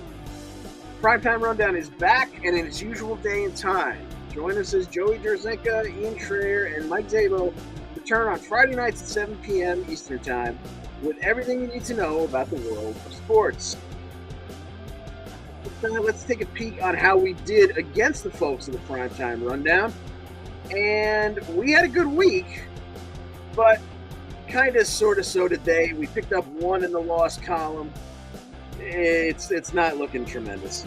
S1: Primetime Rundown is back and in its usual day and time. Join us as Joey Derzinka, Ian Schreier, and Mike Zabo return on Friday nights at 7 p.m. Eastern Time with everything you need to know about the world of sports. Let's take a peek on how we did against the folks of the Primetime Rundown. And we had a good week, but kind of, sort of, so did they. We picked up 1 in the loss column. It's not looking tremendous.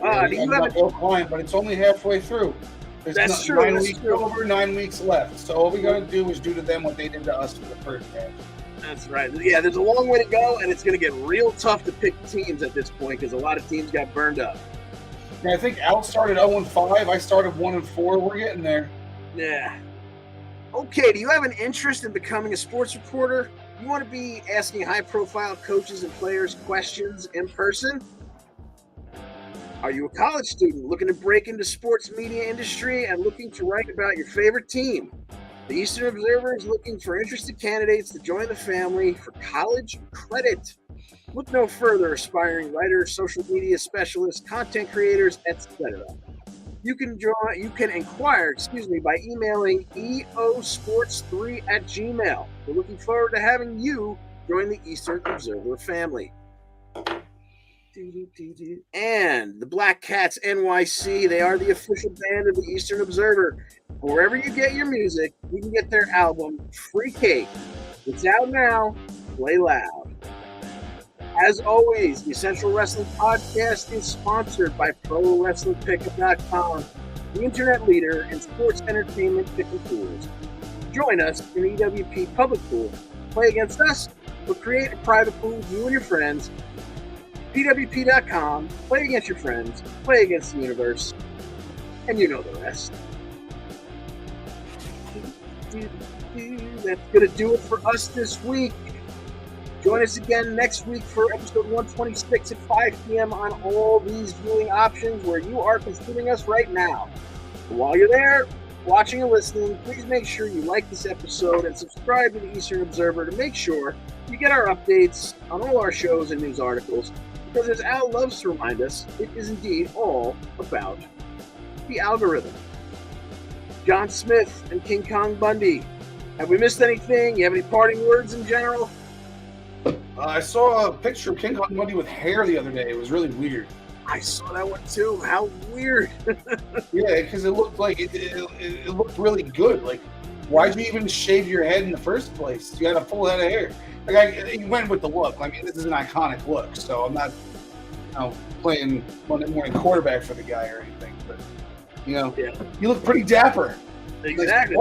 S4: But it's only halfway through.
S1: That's true.
S4: 9 weeks over, 9 weeks left. So all we got to do is do to them what they did to us for the first half.
S1: That's right. Yeah, there's a long way to go, and it's going to get real tough to pick teams at this point because a lot of teams got burned up.
S4: Yeah, I think Al started 0-5. I started 1-4. We're getting there.
S1: Yeah. Okay, do you have an interest in becoming a sports reporter? You want to be asking high-profile coaches and players questions in person? Are you a college student looking to break into sports media industry and looking to write about your favorite team? The Eastern Observer is looking for interested candidates to join the family for college credit. Look no further, aspiring writers, social media specialists, content creators, etc. You can inquire, by emailing eosports3@gmail. We're looking forward to having you join the Eastern Observer family. And the Black Cats NYC, they are the official band of the Eastern Observer. Wherever you get your music, you can get their album, Free Cake. It's out now. Play loud. As always, the Essential Wrestling Podcast is sponsored by ProWrestlingPickup.com, the internet leader in sports entertainment picking tools. Join us in the EWP public pool. Play against us, or create a private pool with you and your friends. PWP.com, play against your friends, play against the universe, and you know the rest. That's going to do it for us this week. Join us again next week for episode 126 at 5 p.m. on all these viewing options where you are consuming us right now. And while you're there, watching and listening, please make sure you like this episode and subscribe to the Eastern Observer to make sure you get our updates on all our shows and news articles. Because as Al loves to remind us, it is indeed all about the algorithm. John Smith and King Kong Bundy. Have we missed anything? You have any parting words in general?
S4: I saw a picture of King Kong Bundy with hair the other day. It was really weird.
S1: I saw that one too. How weird.
S4: Yeah, because it looked like it looked really good. Like, why'd you even shave your head in the first place? You had a full head of hair. Like, you went with the look. I mean, this is an iconic look, so I'm not, playing Monday morning quarterback for the guy or anything. But you look pretty dapper.
S1: Exactly.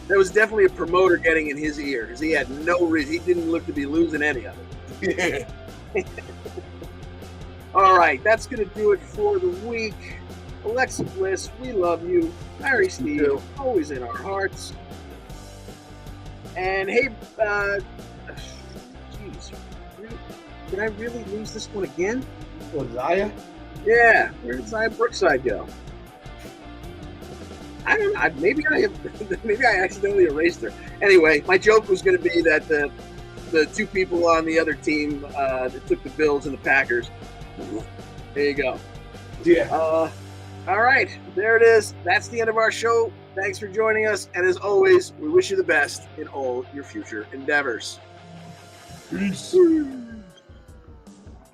S1: That was definitely a promoter getting in his ear because he had no reason. He didn't look to be losing any of it.
S4: Yeah.
S1: All right, that's going to do it for the week. Alexa Bliss, we love you. Larry Steve, always in our hearts. And hey, jeez, did I really lose this one again?
S4: What, Zaya?
S1: Yeah, where did Zaya Brookside go? I don't know. Maybe I accidentally erased her. Anyway, my joke was going to be that the two people on the other team that took the Bills and the Packers. There you go.
S4: Yeah.
S1: All right, there it is. That's the end of our show. Thanks for joining us, and as always, we wish you the best in all your future endeavors.
S4: Peace.